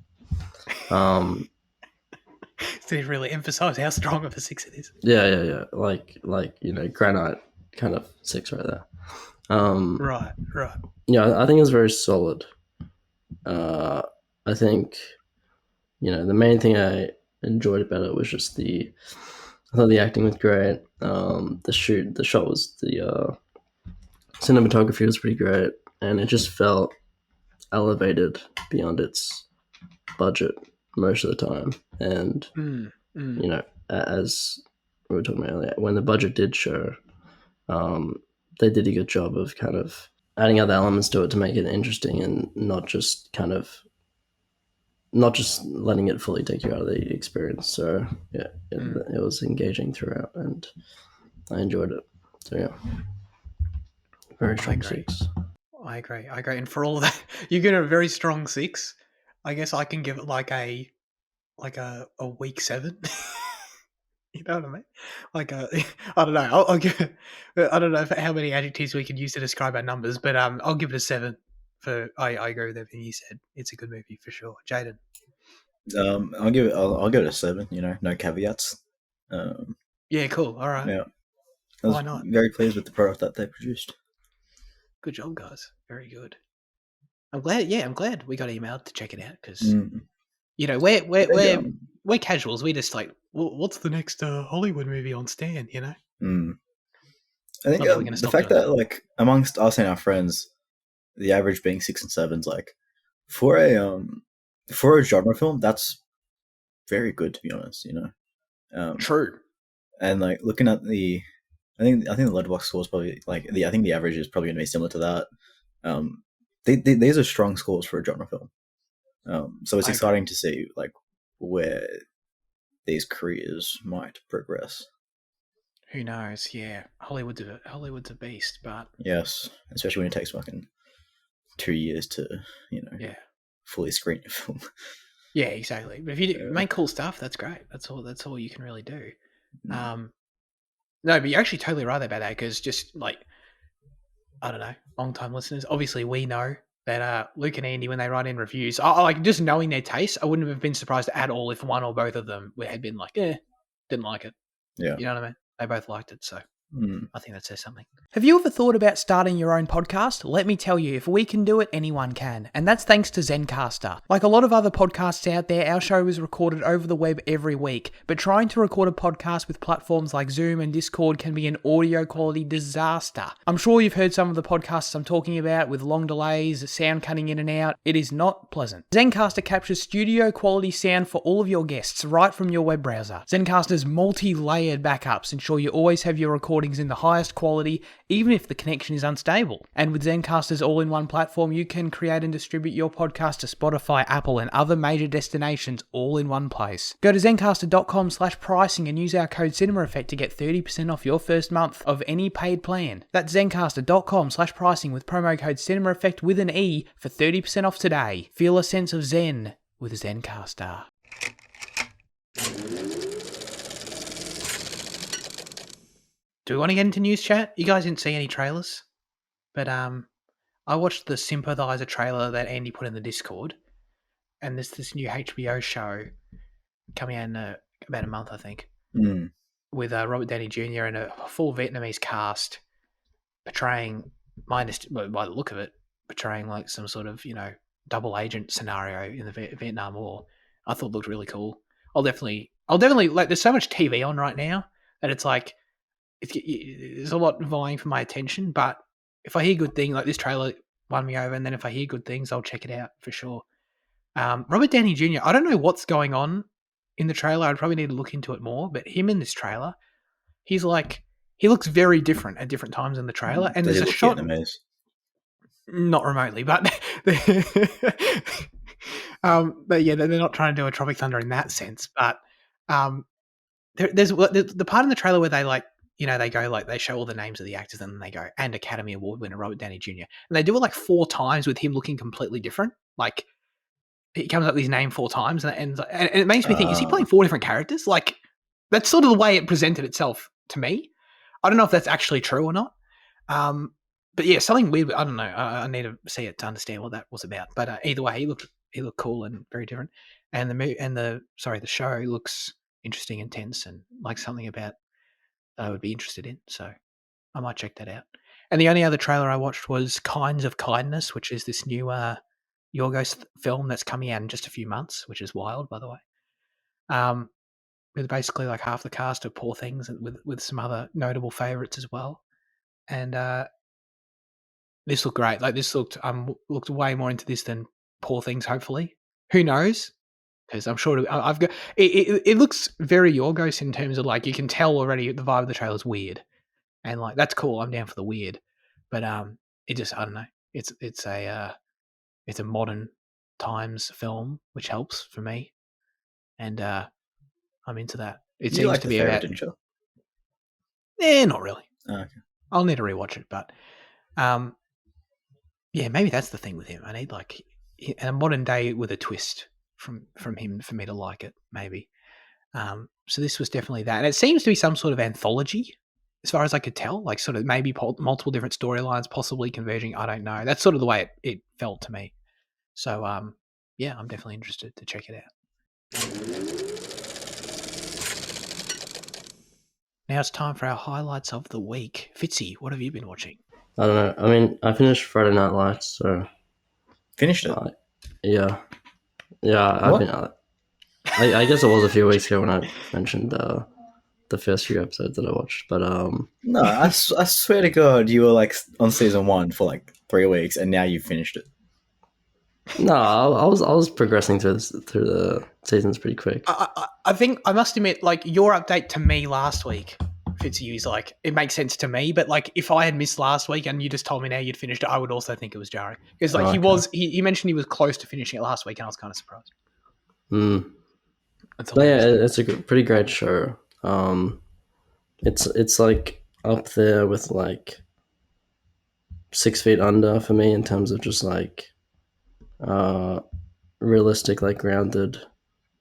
Did it really emphasize how strong of a 6 it is?
Yeah. Like granite kind of 6 right there.
Right.
Yeah, I think it's very solid. I think, the main thing I enjoyed about it was just I thought the acting was great. The shot was the cinematography was pretty great, and it just felt elevated beyond its budget most of the time. And as we were talking about earlier, when the budget did show, they did a good job of kind of adding other elements to it to make it interesting and not just letting it fully take you out of the experience. So yeah, it was engaging throughout, and I enjoyed it. So yeah, very strong 6.
I agree. And for all of that, you get a very strong 6. I guess I can give it like a weak 7. You know what I mean? Like I don't know. I'll give it, I don't know how many adjectives we could use to describe our numbers, but I'll give it a 7. I agree with everything you said. It's a good movie for sure. Jaden.
I'll give it a 7. No caveats.
Yeah, cool. All right.
Yeah, I was
Why not?
very pleased with the product that they produced.
Good job, guys. Very good. I'm glad we got emailed to check it out because we're casuals. We just like, what's the next Hollywood movie on Stan?
I think the fact that like amongst us and our friends, the average being 6 and 7s, like for a genre film, that's very good, to be honest.
True.
And like looking at I think the Letterboxd score is probably I think the average is probably going to be similar to that. These are strong scores for a genre film. So it's exciting to see like where these careers might progress.
Who knows? Yeah, Hollywood's a beast, but
yes, especially when it takes fucking 2 years to fully screen your film.
Yeah, exactly. But if you make cool stuff, that's great. That's all you can really do. No, but you're actually totally right about that because just like I don't know, long-time listeners, obviously we know that Luke and Andy, when they write in reviews, like just knowing their taste, I wouldn't have been surprised at all if one or both of them had been like, didn't like it.
Yeah.
You know what I mean? They both liked it, so I think that says something.
Have you ever thought about starting your own podcast? Let me tell you, if we can do it, anyone can. And that's thanks to Zencaster. Like a lot of other podcasts out there, our show is recorded over the web every week. But trying to record a podcast with platforms like Zoom and Discord can be an audio quality disaster. I'm sure you've heard some of the podcasts I'm talking about with long delays, sound cutting in and out. It is not pleasant. Zencaster captures studio quality sound for all of your guests right from your web browser. Zencaster's multi-layered backups ensure you always have your recordings in the highest quality, even if the connection is unstable. And with Zencaster's all-in-one platform, you can create and distribute your podcast to Spotify, Apple, and other major destinations all in one place. Go to Zencaster.com/pricing and use our code CinemaEffect to get 30% off your first month of any paid plan. That's Zencaster.com/pricing with promo code CinemaEffect with an E for 30% off today. Feel a sense of Zen with Zencaster.
Do we want to get into news chat? You guys didn't see any trailers, but I watched the Sympathizer trailer that Andy put in the Discord, and there's this new HBO show coming out in about a month, I think, with Robert Downey Jr. and a full Vietnamese cast portraying, by the look of it, portraying like some sort of double agent scenario in the Vietnam War. I thought looked really cool. I'll definitely like. There's so much TV on right now that it's like there's a lot vying for my attention. But if I hear good things, like this trailer won me over, and then if I hear good things, I'll check it out for sure. Robert Downey Jr. I don't know what's going on in the trailer. I'd probably need to look into it more. But him in this trailer, he looks very different at different times in the trailer. And
Does
there's
he
a
look
shot,
Vietnamese?
not remotely, but but yeah, they're not trying to do a Tropic Thunder in that sense. But there's the part in the trailer where they like, they go like they show all the names of the actors and then they go and Academy Award winner Robert Downey Jr. and they do it like 4 times with him looking completely different. Like he comes up with his name 4 times and it makes me think: is he playing 4 different characters? Like that's sort of the way it presented itself to me. I don't know if that's actually true or not. But yeah, something weird. I don't know. I need to see it to understand what that was about. But either way, he looked cool and very different. And the show looks interesting and tense and like something about that I would be interested in. So I might check that out. And the only other trailer I watched was Kinds of Kindness, which is this new Yorgos film that's coming out in just a few months, which is wild, by the way. With basically like half the cast of Poor Things and with some other notable favourites as well. And this looked great. Like this looked way more into this than Poor Things. Hopefully, who knows? Because I'm sure I've got it. It looks very Yorgos in terms of like you can tell already the vibe of the trailer is weird, and like that's cool. I'm down for the weird, but it just I don't know. It's a modern times film, which helps for me, and I'm into that. It
You
seems
liked
to
the
be
favorite,
about.
didn't you?
Not really.
Oh, okay.
I'll need to rewatch it, but yeah, maybe that's the thing with him. I need like a modern day with a twist from him for me to like it. Maybe. So this was definitely that, and it seems to be some sort of anthology, as far as I could tell. Like sort of maybe multiple different storylines, possibly converging. I don't know. That's sort of the way it felt to me. So yeah, I'm definitely interested to check it out. Now it's time for our highlights of the week. Fitzy, what have you been watching?
I don't know. I mean, I finished Friday Night Lights, so
Finished it.
yeah. I've
What?
been. I guess it was a few weeks ago when I mentioned the first few episodes that I watched, but
No, I swear to God, you were like on season 1 for like 3 weeks, and now you finished it.
no, I was progressing through the seasons pretty quick.
I think I must admit, like your update to me last week, Fitzy, is like it makes sense to me. But like if I had missed last week and you just told me now you'd finished it, I would also think it was jarring because like he mentioned he was close to finishing it last week, and I was kind of surprised.
But yeah, it's a pretty great show. It's like up there with like 6 Feet Under for me in terms of just like realistic, like grounded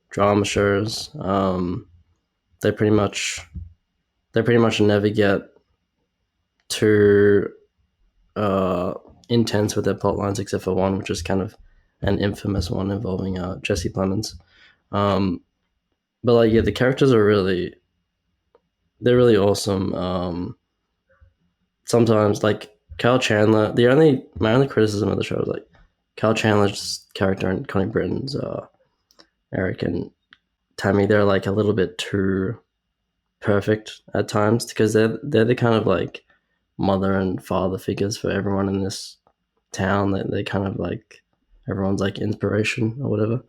drama shows. They pretty much never get too intense with their plot lines, except for one, which is kind of an infamous one involving Jesse Plemons. But like, yeah, the characters are they're really awesome. Sometimes like Kyle Chandler, my only criticism of the show is like Kyle Chandler's character and Connie Britton's Eric and Tammy, they're like a little bit too perfect at times because they're the kind of like mother and father figures for everyone in this town. They kind of like everyone's like inspiration or whatever.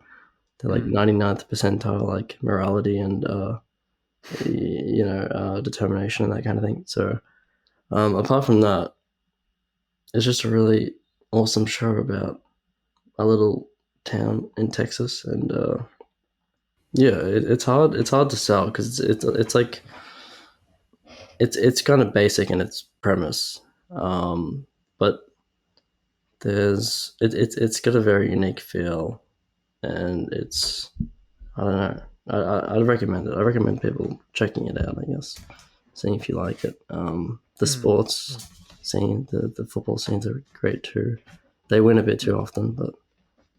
They're like 99th percentile like morality and determination and that kind of thing. So apart from that, it's just a really awesome show about a little town in Texas, and yeah, it's hard to sell because it's like it's kind of basic in its premise, but it's got a very unique feel, and it's I don't know. I'd recommend it. I recommend people checking it out, I guess, seeing if you like it. The sports scene, the football scenes are great too. They win a bit too often, but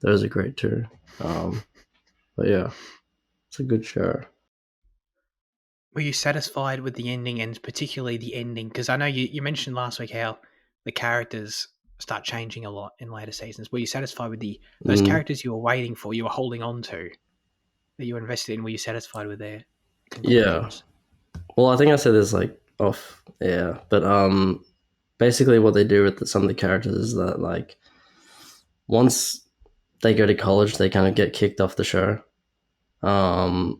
those are great too. But yeah, it's a good show.
Were you satisfied with the ending, and particularly the ending? Because I know you mentioned last week how the characters start changing a lot in later seasons. Were you satisfied with those characters you were waiting for, you were holding on to? that you were invested in? Were you satisfied with their
Yeah.
conclusions?
Well, I think I said this like off, yeah, but basically what they do with some of the characters is that like once they go to college, they kind of get kicked off the show, and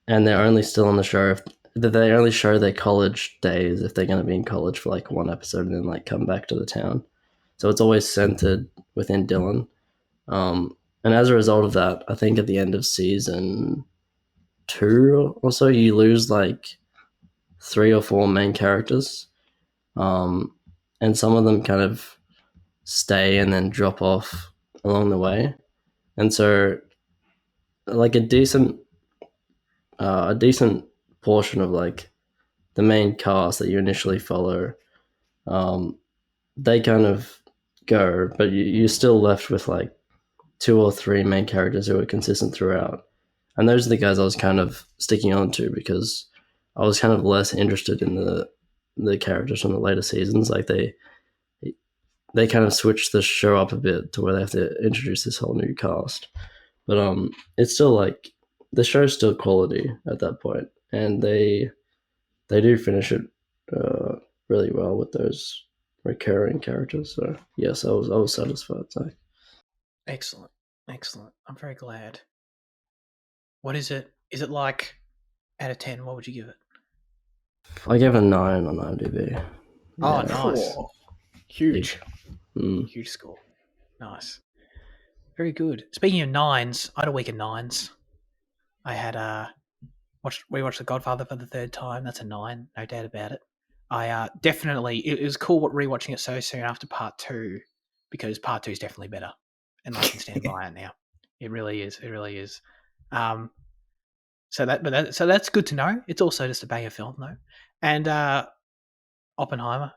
they're only still on the show if they only show their college days if they're going to be in college for like one episode and then like come back to the town. So it's always centered within Dylan. And as a result of that, I think at the end of season 2 or so, you lose like 3 or 4 main characters. And some of them kind of stay and then drop off along the way. And so like a decent portion of like the main cast that you initially follow, they kind of go, but you're still left with like 2 or 3 main characters who are consistent throughout. And those are the guys I was kind of sticking on to because I was kind of less interested in the characters from the later seasons. Like they kind of switched the show up a bit to where they have to introduce this whole new cast. But it's still like the show's still quality at that point, and they do finish it really well with those recurring characters. So yes, I was satisfied. So.
Excellent. I'm very glad. What is it? Is it like out of 10? What would you give it?
I gave a 9 on IMDb.
Oh, nice.
Cool.
Huge.
Mm.
Huge score. Nice. Very good. Speaking of 9s, I had a week of 9s. I had we watched The Godfather for the 3rd time. That's a 9, no doubt about it. I definitely, it was cool rewatching it so soon after part 2 because part 2 is definitely better, and I can stand by it now. It really is. So that's good to know. It's also just a banger film though, and Oppenheimer,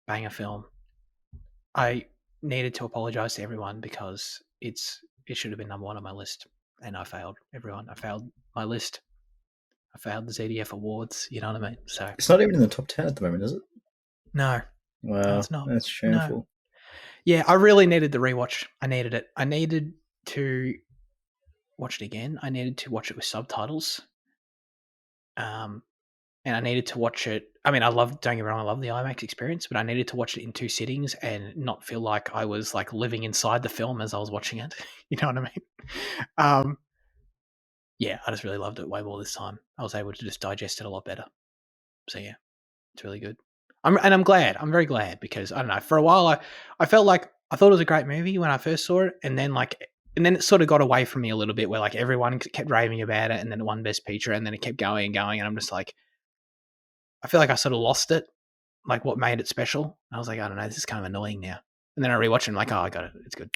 banger film. I needed to apologize to everyone because it should have been number 1 on my list, and I failed everyone. I failed my list. I failed the ZDF awards. You know what I mean? So
It's not even in the top 10 at the moment, is it?
no,
Wow,
it's not.
that's shameful.
No. Yeah, I really needed the rewatch. I needed it. I needed to watch it again. I needed to watch it with subtitles. And I needed to watch it. I mean, don't get me wrong, I love the IMAX experience, but I needed to watch it in 2 sittings and not feel like I was like living inside the film as I was watching it. You know what I mean? Yeah, I just really loved it way more this time. I was able to just digest it a lot better. So yeah, it's really good. I'm glad. I'm very glad because I don't know. For a while, I felt like I thought it was a great movie when I first saw it, and then it sort of got away from me a little bit, where like everyone kept raving about it, and then it won Best Picture, and then it kept going and going, and I'm just like, I feel like I sort of lost it, like what made it special. I was like, I don't know, this is kind of annoying now. And then I rewatched it, and I'm like, oh, I got it. It's good.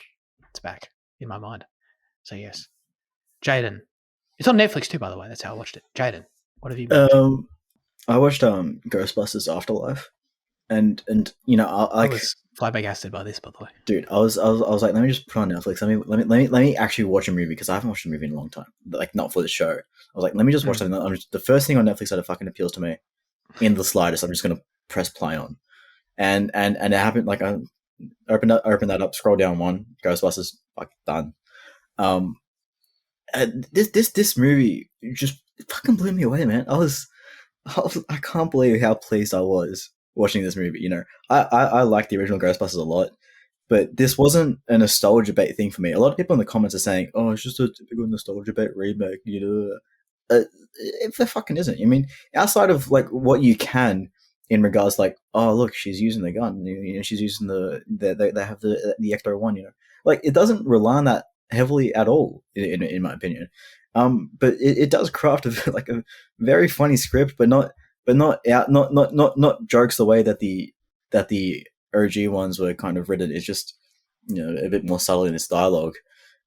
It's back in my mind. So yes, Jaden. It's on Netflix too, by the way. That's how I watched it. Jaden, what have you been watching?
I watched Ghostbusters Afterlife, and you know,
I was flabbergasted by this, by the way.
Dude, I was like, let me just put on Netflix. Let me actually watch a movie because I haven't watched a movie in a long time. Like not for the show. I was like, let me just watch something. The first thing on Netflix that fucking appeals to me, in the slightest, I'm just gonna press play on, and it happened. Like I open that up, scroll down one, Ghostbusters, like done. This movie just fucking blew me away, man. I can't believe how pleased I was watching this movie. You know, I like the original Ghostbusters a lot, but this wasn't a nostalgia bait thing for me. A lot of people in the comments are saying, "Oh, it's just a typical nostalgia bait remake." You know, it fucking isn't. I mean, outside of like what you can in regards like, oh look, she's using the gun. You know, she's using they have the Ecto-1. You know, like it doesn't rely on that heavily at all, in my opinion. But it does craft like a very funny script, but not jokes the way that the OG ones were kind of written. It's just, you know, a bit more subtle in its dialogue.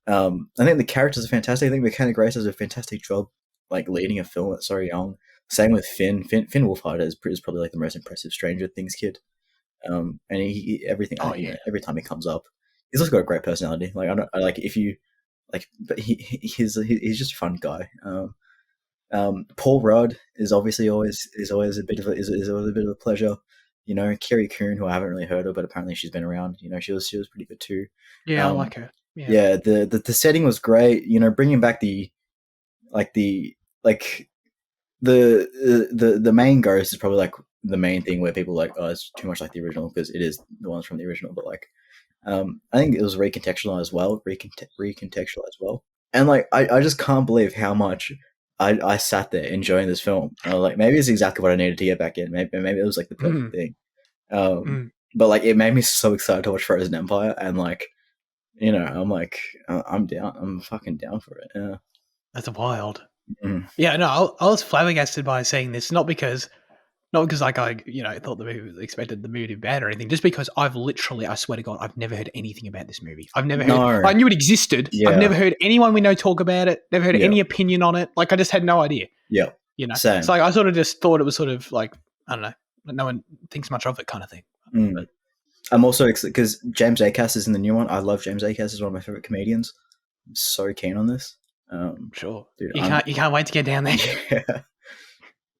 I think the characters are fantastic. I think McKenna Grace does a fantastic job, like leading a film that's so young. Same with Finn Wolfhard is probably like the most impressive Stranger Things kid. And everything.
Oh,
you know,
yeah.
every time he comes up, he's also got a great personality. Like I like if you like, but he's just a fun guy. Paul Rudd is obviously always a bit of a pleasure. You know, Carrie Coon, who I haven't really heard of, but apparently she's been around. You know, she was pretty good too.
Yeah, I like her. Yeah.
Yeah, the setting was great. You know, bringing back the like the main ghost is probably like the main thing where people are like, oh, it's too much like the original, because it is the ones from the original. But like, I think it was recontextualized well, and like I just can't believe how much I sat there enjoying this film. I was like, maybe it's exactly what I needed to get back in. Maybe it was like the perfect thing. But like, it made me so excited to watch Frozen Empire, and like, you know, I'm like, I'm down. I'm fucking down for it. Yeah.
That's wild.
Mm.
Yeah, no, I was flabbergasted by seeing this, not because like I thought the movie expected the movie to be bad or anything, just because I've literally, I swear to God, I've never heard anything about this movie. I've never heard. I knew it existed.
Yeah.
I've never heard anyone we know talk about it. Never heard any opinion on it. Like, I just had no idea.
Yeah.
You know,
Same.
so like, I sort of just thought it was sort of like, I don't know, no one thinks much of it kind of thing. But
I'm also excited because James Acaster is in the new one. I love James Acaster; he's one of my favorite comedians. I'm so keen on this.
Sure,
dude,
you can't wait to get down there.
Yeah.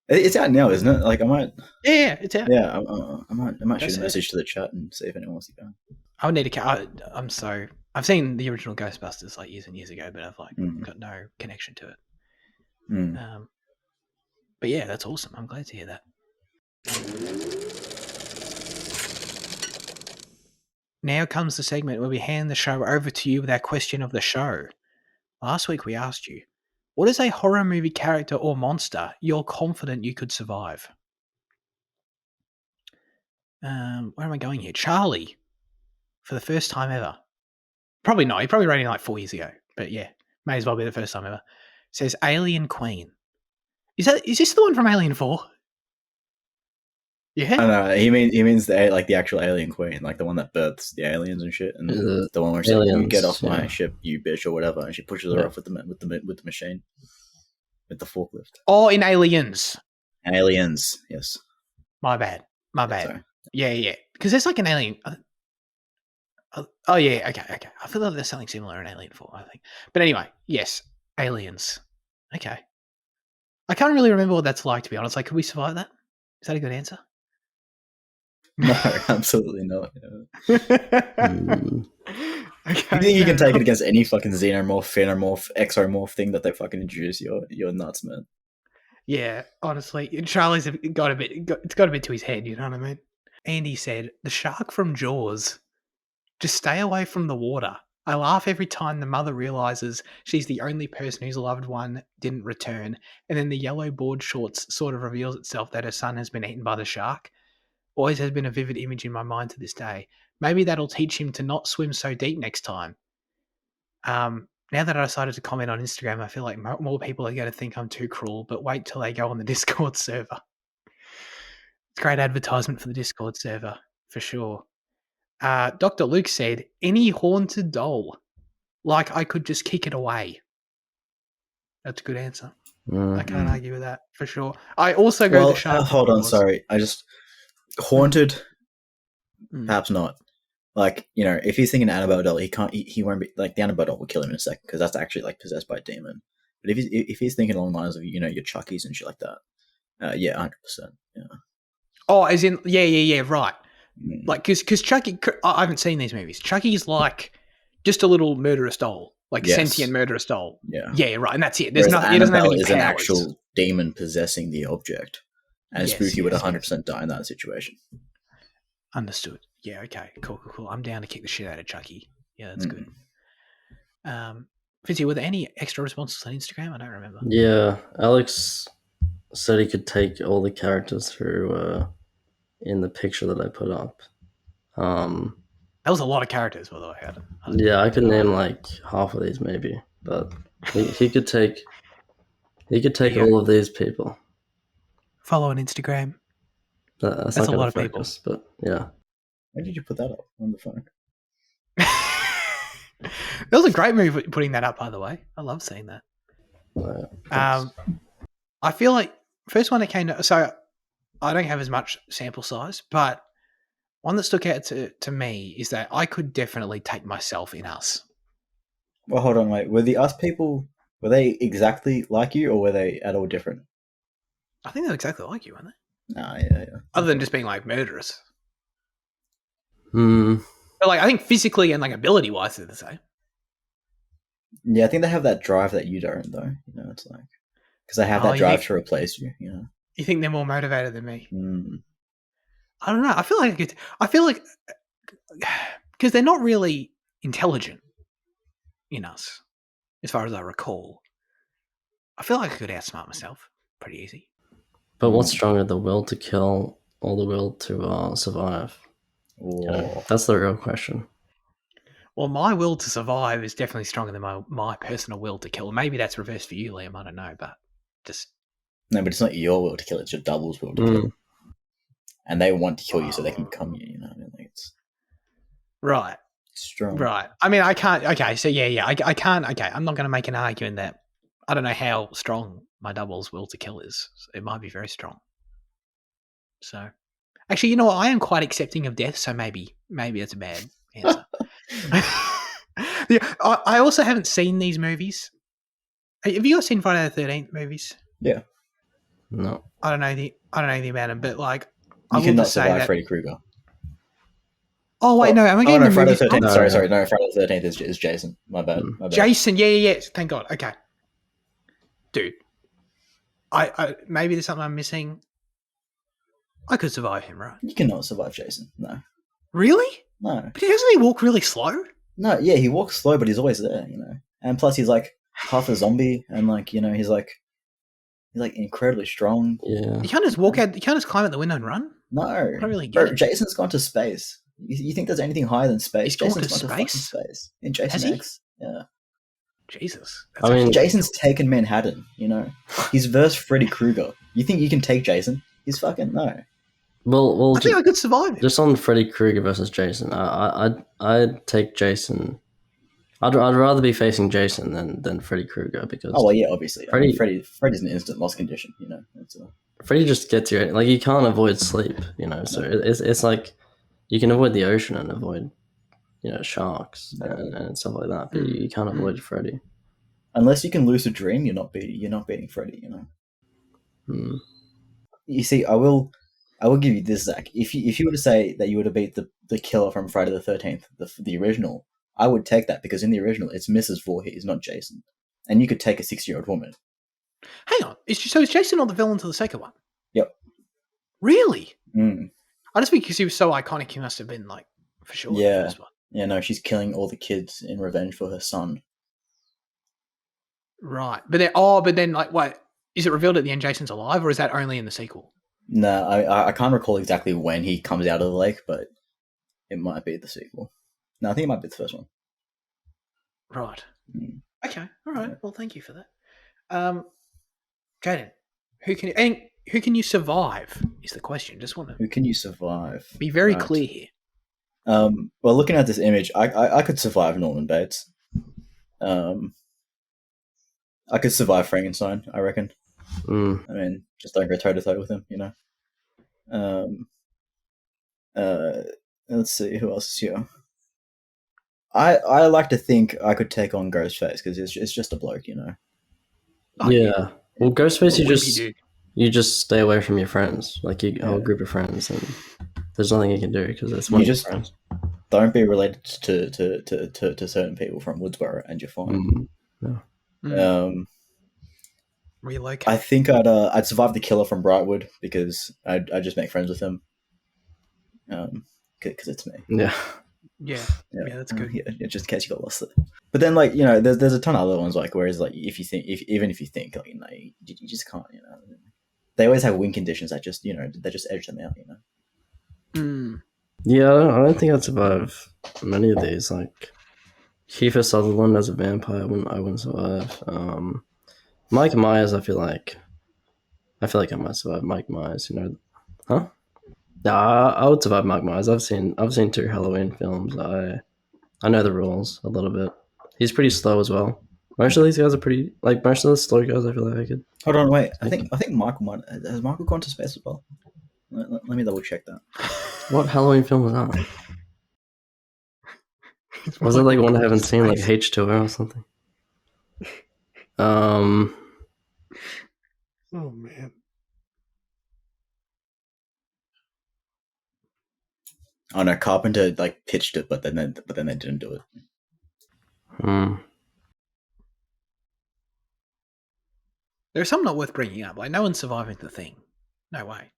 It's out now, isn't it? Like, I might.
Yeah, it's out.
Yeah, I might shoot a message to the chat and see if anyone wants to go.
I would need to. I've seen the original Ghostbusters like years and years ago, but I've like got no connection to it. But yeah, that's awesome. I'm glad to hear that. Now comes the segment where we hand the show over to you with our question of the show. Last week we asked you, what is a horror movie character or monster you're confident you could survive? Where am I going here? Charlie, for the first time ever. Probably not. He probably wrote in like 4 years ago. But yeah, may as well be the first time ever. Says Alien Queen. Is this the one from Alien 4? Yeah.
I know. He means the actual alien queen, like the one that births the aliens and shit, and the one where she's like, "You get off my ship, you bitch," or whatever, and she pushes her off with the machine, with the forklift.
Oh, in Aliens.
Aliens, yes.
My bad.
Sorry.
Yeah. Because there's like an alien. Oh yeah, okay. I feel like there's something similar in Alien 4, I think. But anyway, yes, Aliens. Okay. I can't really remember what that's like, to be honest. Like, could we survive that? Is that a good answer?
No, absolutely not.
Okay,
you think you can take it against any fucking xenomorph, phenomorph, exomorph thing that they fucking introduce? You're nuts, man.
Yeah, honestly, Charlie's got a bit to his head. You know what I mean? Andy said, "The shark from Jaws. Just stay away from the water. I laugh every time the mother realizes she's the only person whose loved one didn't return, and then the yellow board shorts sort of reveals itself that her son has been eaten by the shark. Always has been a vivid image in my mind to this day. Maybe that'll teach him to not swim so deep next time." Now that I decided to comment on Instagram, I feel like more people are going to think I'm too cruel, but wait till they go on the Discord server. It's great advertisement for the Discord server, for sure. Dr. Luke said, any haunted doll. Like I could just kick it away. That's a good answer. I can't argue with that, for sure. I also go the shark.
Hold on, sorry. Haunted, perhaps not. Like, you know, if he's thinking Annabelle doll, he won't be, like, the Annabelle doll will kill him in a second, because that's actually, like, possessed by a demon. But if he's thinking along the lines of, you know, your Chuckies and shit like that, yeah, 100%, yeah.
Oh, as in, yeah, right. Like, because Chucky, I haven't seen these movies. Chucky's like just a little murderous doll, like sentient murderous doll. Yeah, right, and that's it. There's nothing. It doesn't have any powers. Is an
actual demon possessing the object, and Spooky would 100% die in that situation.
Understood. Yeah. Okay. Cool. I'm down to kick the shit out of Chucky. Yeah, that's good. Fitzy, were there any extra responses on Instagram? I don't remember.
Yeah, Alex said he could take all the characters through in the picture that I put up.
That was a lot of characters, by the way.
Yeah, I could name like half of these maybe, but he could take all of these people.
Follow on Instagram.
That's
a lot of focus,
people. But yeah.
Why did you put that up on the phone?
That was a great move putting that up, by the way. I love seeing that. I feel like first one that came to, so I don't have as much sample size, but one that stuck out to me is that I could definitely take myself in Us.
Well, hold on, wait. Were the Us people, were they exactly like you, or were they at all different?
I think they're exactly like you, aren't they?
Nah, yeah.
Other than just being like murderous.
But
like, I think physically and like ability wise, they're the same.
Yeah, I think they have that drive that you don't, though. You know, it's like because they have
Oh,
that
you
drive
think-
to replace you. You know.
You think they're more motivated than me?
Mm.
I don't know. I feel like because they're not really intelligent in us, as far as I recall. I feel like I could outsmart myself pretty easy.
But what's stronger, the will to kill or the will to survive? You know,
Whoa.
that's the real question.
Well, my will to survive is definitely stronger than my personal will to kill. Maybe that's reversed for you, Liam. I don't know, but just
No, but it's not your will to kill; it's your double's will to kill, and they want to kill you so they can become you. You know, what I mean, like it's
right.
strong.
Right. I mean, I can't. Okay. So yeah. I can't. Okay. I'm not going to make an argument that I don't know how strong my double's will to kill is. It might be very strong. So, actually, you know what? I am quite accepting of death. So maybe that's a bad answer. Yeah. I also haven't seen these movies. Have you guys seen Friday the 13th movies?
Yeah,
No.
I don't know anything about them, but like, I
you
will
cannot
just say
survive
that.
Freddy Krueger.
Oh wait, no. Am I getting
no,
the
Friday
movies?
the 13th.
No,
Sorry,
yeah.
no, Friday the 13th is Jason. My bad. My bad.
Jason. Yeah. Thank God. Okay. Dude, I maybe there's something I'm missing. I could survive him, right?
You cannot survive Jason. No,
Really?
no,
But doesn't he walk really slow?
no. Yeah, he walks slow, but he's always there. You know, and plus he's like half a zombie, and like you know he's like incredibly strong.
Yeah.
You can't just walk out. You can't just climb out the window and run.
No,
I don't really get
bro.
it.
Jason's gone to space. You think there's anything higher than space?
He's gone
Jason's
to
gone to fucking
space?
space in Jason
Has he?
X. Yeah,
Jesus.
I mean-
actually
Jason's
pretty
taken Manhattan. You know, he's versed Freddy Krueger. You think you can take Jason? He's fucking no.
Well,
cool. I think I could survive it.
just on Freddy Krueger versus Jason, I'd take Jason. I'd rather be facing Jason than Freddy Krueger because
Oh well, yeah, obviously. I mean,
Freddy-
Freddy's an instant loss condition. You know,
Freddy just gets you. Like you can't avoid sleep, you know. So it's like you can avoid the ocean and avoid, you know, sharks and stuff like that, but you can't avoid Freddy.
unless you can lucid dream, you're not beating Freddy. You know.
Hmm.
You see, I will give you this, Zach. If you were to say that you were to beat the killer from Friday the 13th, the original, I would take that because in the original it's Mrs. Voorhees, not Jason, and you could take a 60-year-old woman.
Hang on. Is Jason not the villain to the second one?
Yep.
Really?
Mm.
I just because he was so iconic, he must have been like for sure
Yeah.
the first one.
Yeah, no, she's killing all the kids in revenge for her son.
Right. But then like wait, is it revealed at the end Jason's alive or is that only in the sequel?
No, I can't recall exactly when he comes out of the lake, but it might be the sequel. No, I think it might be the first one.
Right.
Mm.
Okay. All right. Well, thank you for that. Jaden, who can you survive? Is the question. Just want to
Who can you survive?
be very
Right.
clear here.
Well, looking at this image, I could survive Norman Bates. I could survive Frankenstein, I reckon.
Mm.
I mean, just don't go toe to toe with him, you know. Let's see who else is here. I like to think I could take on Ghostface because it's just a bloke, you know.
Oh,
Yeah. Well, Ghostface,
What would he do?
you just stay away from your friends, like you whole group of friends, and there's nothing you can do because it's one
You
of your
just
friends.
don't be related to certain people from Woodsboro, and you're fine.
Relocate.
I think I'd survive the killer from Brightwood because I'd just make friends with him. Because it's me.
Yeah.
Yeah, that's good.
Yeah, just in case you got lost there. But then, like, you know, there's a ton of other ones, like, whereas, like, even if you think, like, you know, you just can't, you know. They always have win conditions that just, you know, they just edge them out, you know.
Yeah, I don't think I'd survive many of these. Like Kiefer Sutherland as a vampire, I wouldn't survive. Mike Myers, I feel like I might survive Mike Myers. You know, huh? No, I would survive Mike Myers. I've seen 2 Halloween films. I know the rules a little bit. He's pretty slow as well. Most of these guys are pretty like most of the slow guys. I feel like I could.
Hold on, wait. I think Michael has Michael gone to space as well. Let me double check that.
What Halloween film was that? Was it like one I haven't seen, like H2O or something?
Oh man.
Oh no, Carpenter like pitched it, but then they didn't do it.
There's some not worth bringing up. Like, no one's surviving the thing. No way.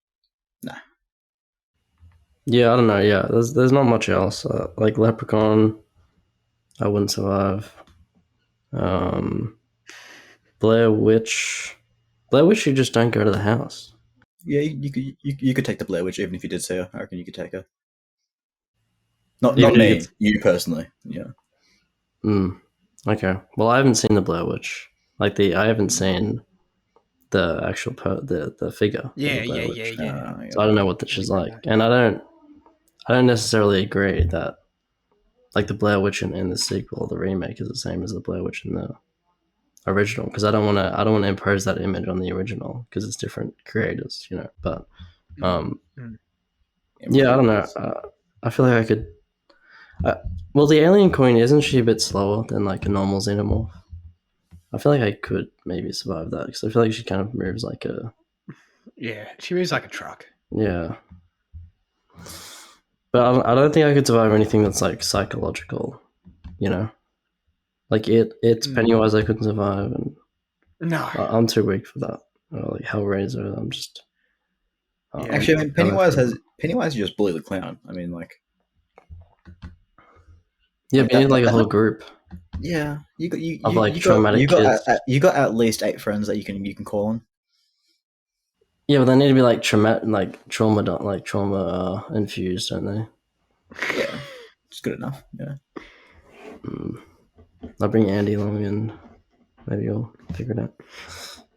Yeah, I don't know. Yeah, there's not much else. Like Leprechaun, I wouldn't survive. Blair Witch, you just don't go to the house.
Yeah, you could take the Blair Witch even if you did see her. I reckon you could take her. Not
Yeah,
me,
you
you personally. Yeah.
Okay. Well, I haven't seen the Blair Witch. I haven't seen the actual the figure. Of the Blair Witch. So I don't know what she's like, and I don't necessarily agree that like the Blair Witch in the sequel, the remake, is the same as the Blair Witch in the original, because I don't want to impose that image on the original because it's different creators, But yeah, I don't know. I feel like I could. Well, the alien queen, isn't she a bit slower than like a normal xenomorph? I feel like I could maybe survive that because I feel like she kind of moves like a.
Yeah, she moves like a truck.
Yeah. But I don't think I could survive anything that's like psychological, Like it's Pennywise I couldn't survive, and
No.
I'm too weak for that. Like Hellraiser, I'm just.
Actually, I mean, Pennywise just bully the clown. I mean, like.
Yeah, but you need like a whole group.
Yeah, you got at least 8 friends that you can call on.
Yeah, but they need to be like trauma infused, don't they?
Yeah, it's good enough. Yeah.
I'll bring Andy along and maybe you'll figure it out.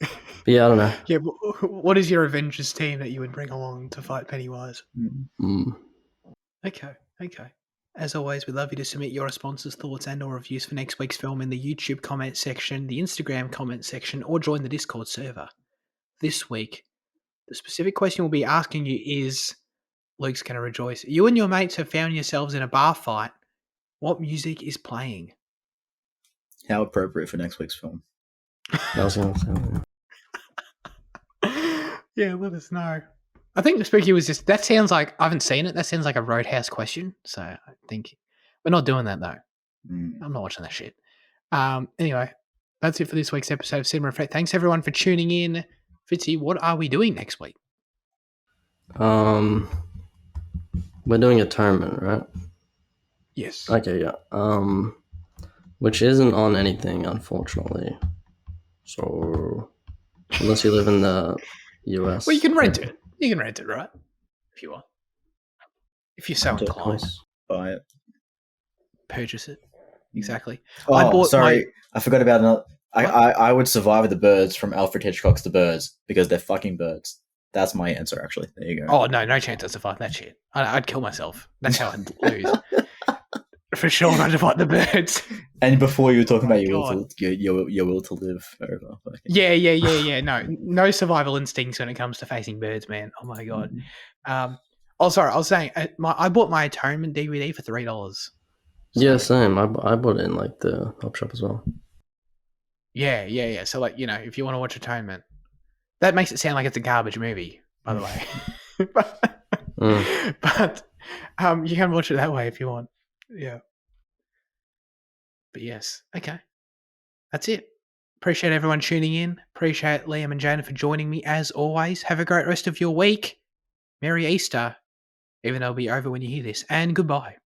But yeah, I don't know.
Yeah, what is your Avengers team that you would bring along to fight Pennywise? Okay. As always, we'd love you to submit your responses, thoughts, and/or reviews for next week's film in the YouTube comment section, the Instagram comment section, or join the Discord server. This week, the specific question we'll be asking you is, Luke's gonna rejoice. You and your mates have found yourselves in a bar fight. What music is playing?
How appropriate for next week's film.
I was gonna say.
Yeah, let us know. I think the spooky was just, that sounds like, I haven't seen it, that sounds like a Roadhouse question, so I think we're not doing that though. I'm not watching that shit. Anyway, that's it for this week's episode of Cinema Effect. Thanks everyone for tuning in. Fitzy, what are we doing next week?
We're doing a tournament, right?
Yes.
Okay, yeah. Which isn't on anything, unfortunately. So unless you live in the US.
Well, you can rent it. You can rent it, right? If you want. If you're so inclined.
Buy it.
Purchase it. Exactly.
I forgot about another. I would survive the birds from Alfred Hitchcock's The Birds because they're fucking birds. That's my answer, actually. There you go.
Oh, no chance I'd survive that shit. I'd kill myself. That's how I'd lose. For sure, I'd fight the birds.
And before you were talking about your will to live forever. Okay.
Yeah. No survival instincts when it comes to facing birds, man. Oh my god. Sorry, I was saying I bought my Atonement DVD for $3. So,
yeah, same. I bought it in like the op shop as well.
Yeah. So like, if you want to watch Atonement, that makes it sound like it's a garbage movie, by the way. But you can watch it that way if you want. Yeah. But yes, okay. That's it. Appreciate everyone tuning in. Appreciate Liam and Jana for joining me as always. Have a great rest of your week. Merry Easter, even though it'll be over when you hear this. And goodbye.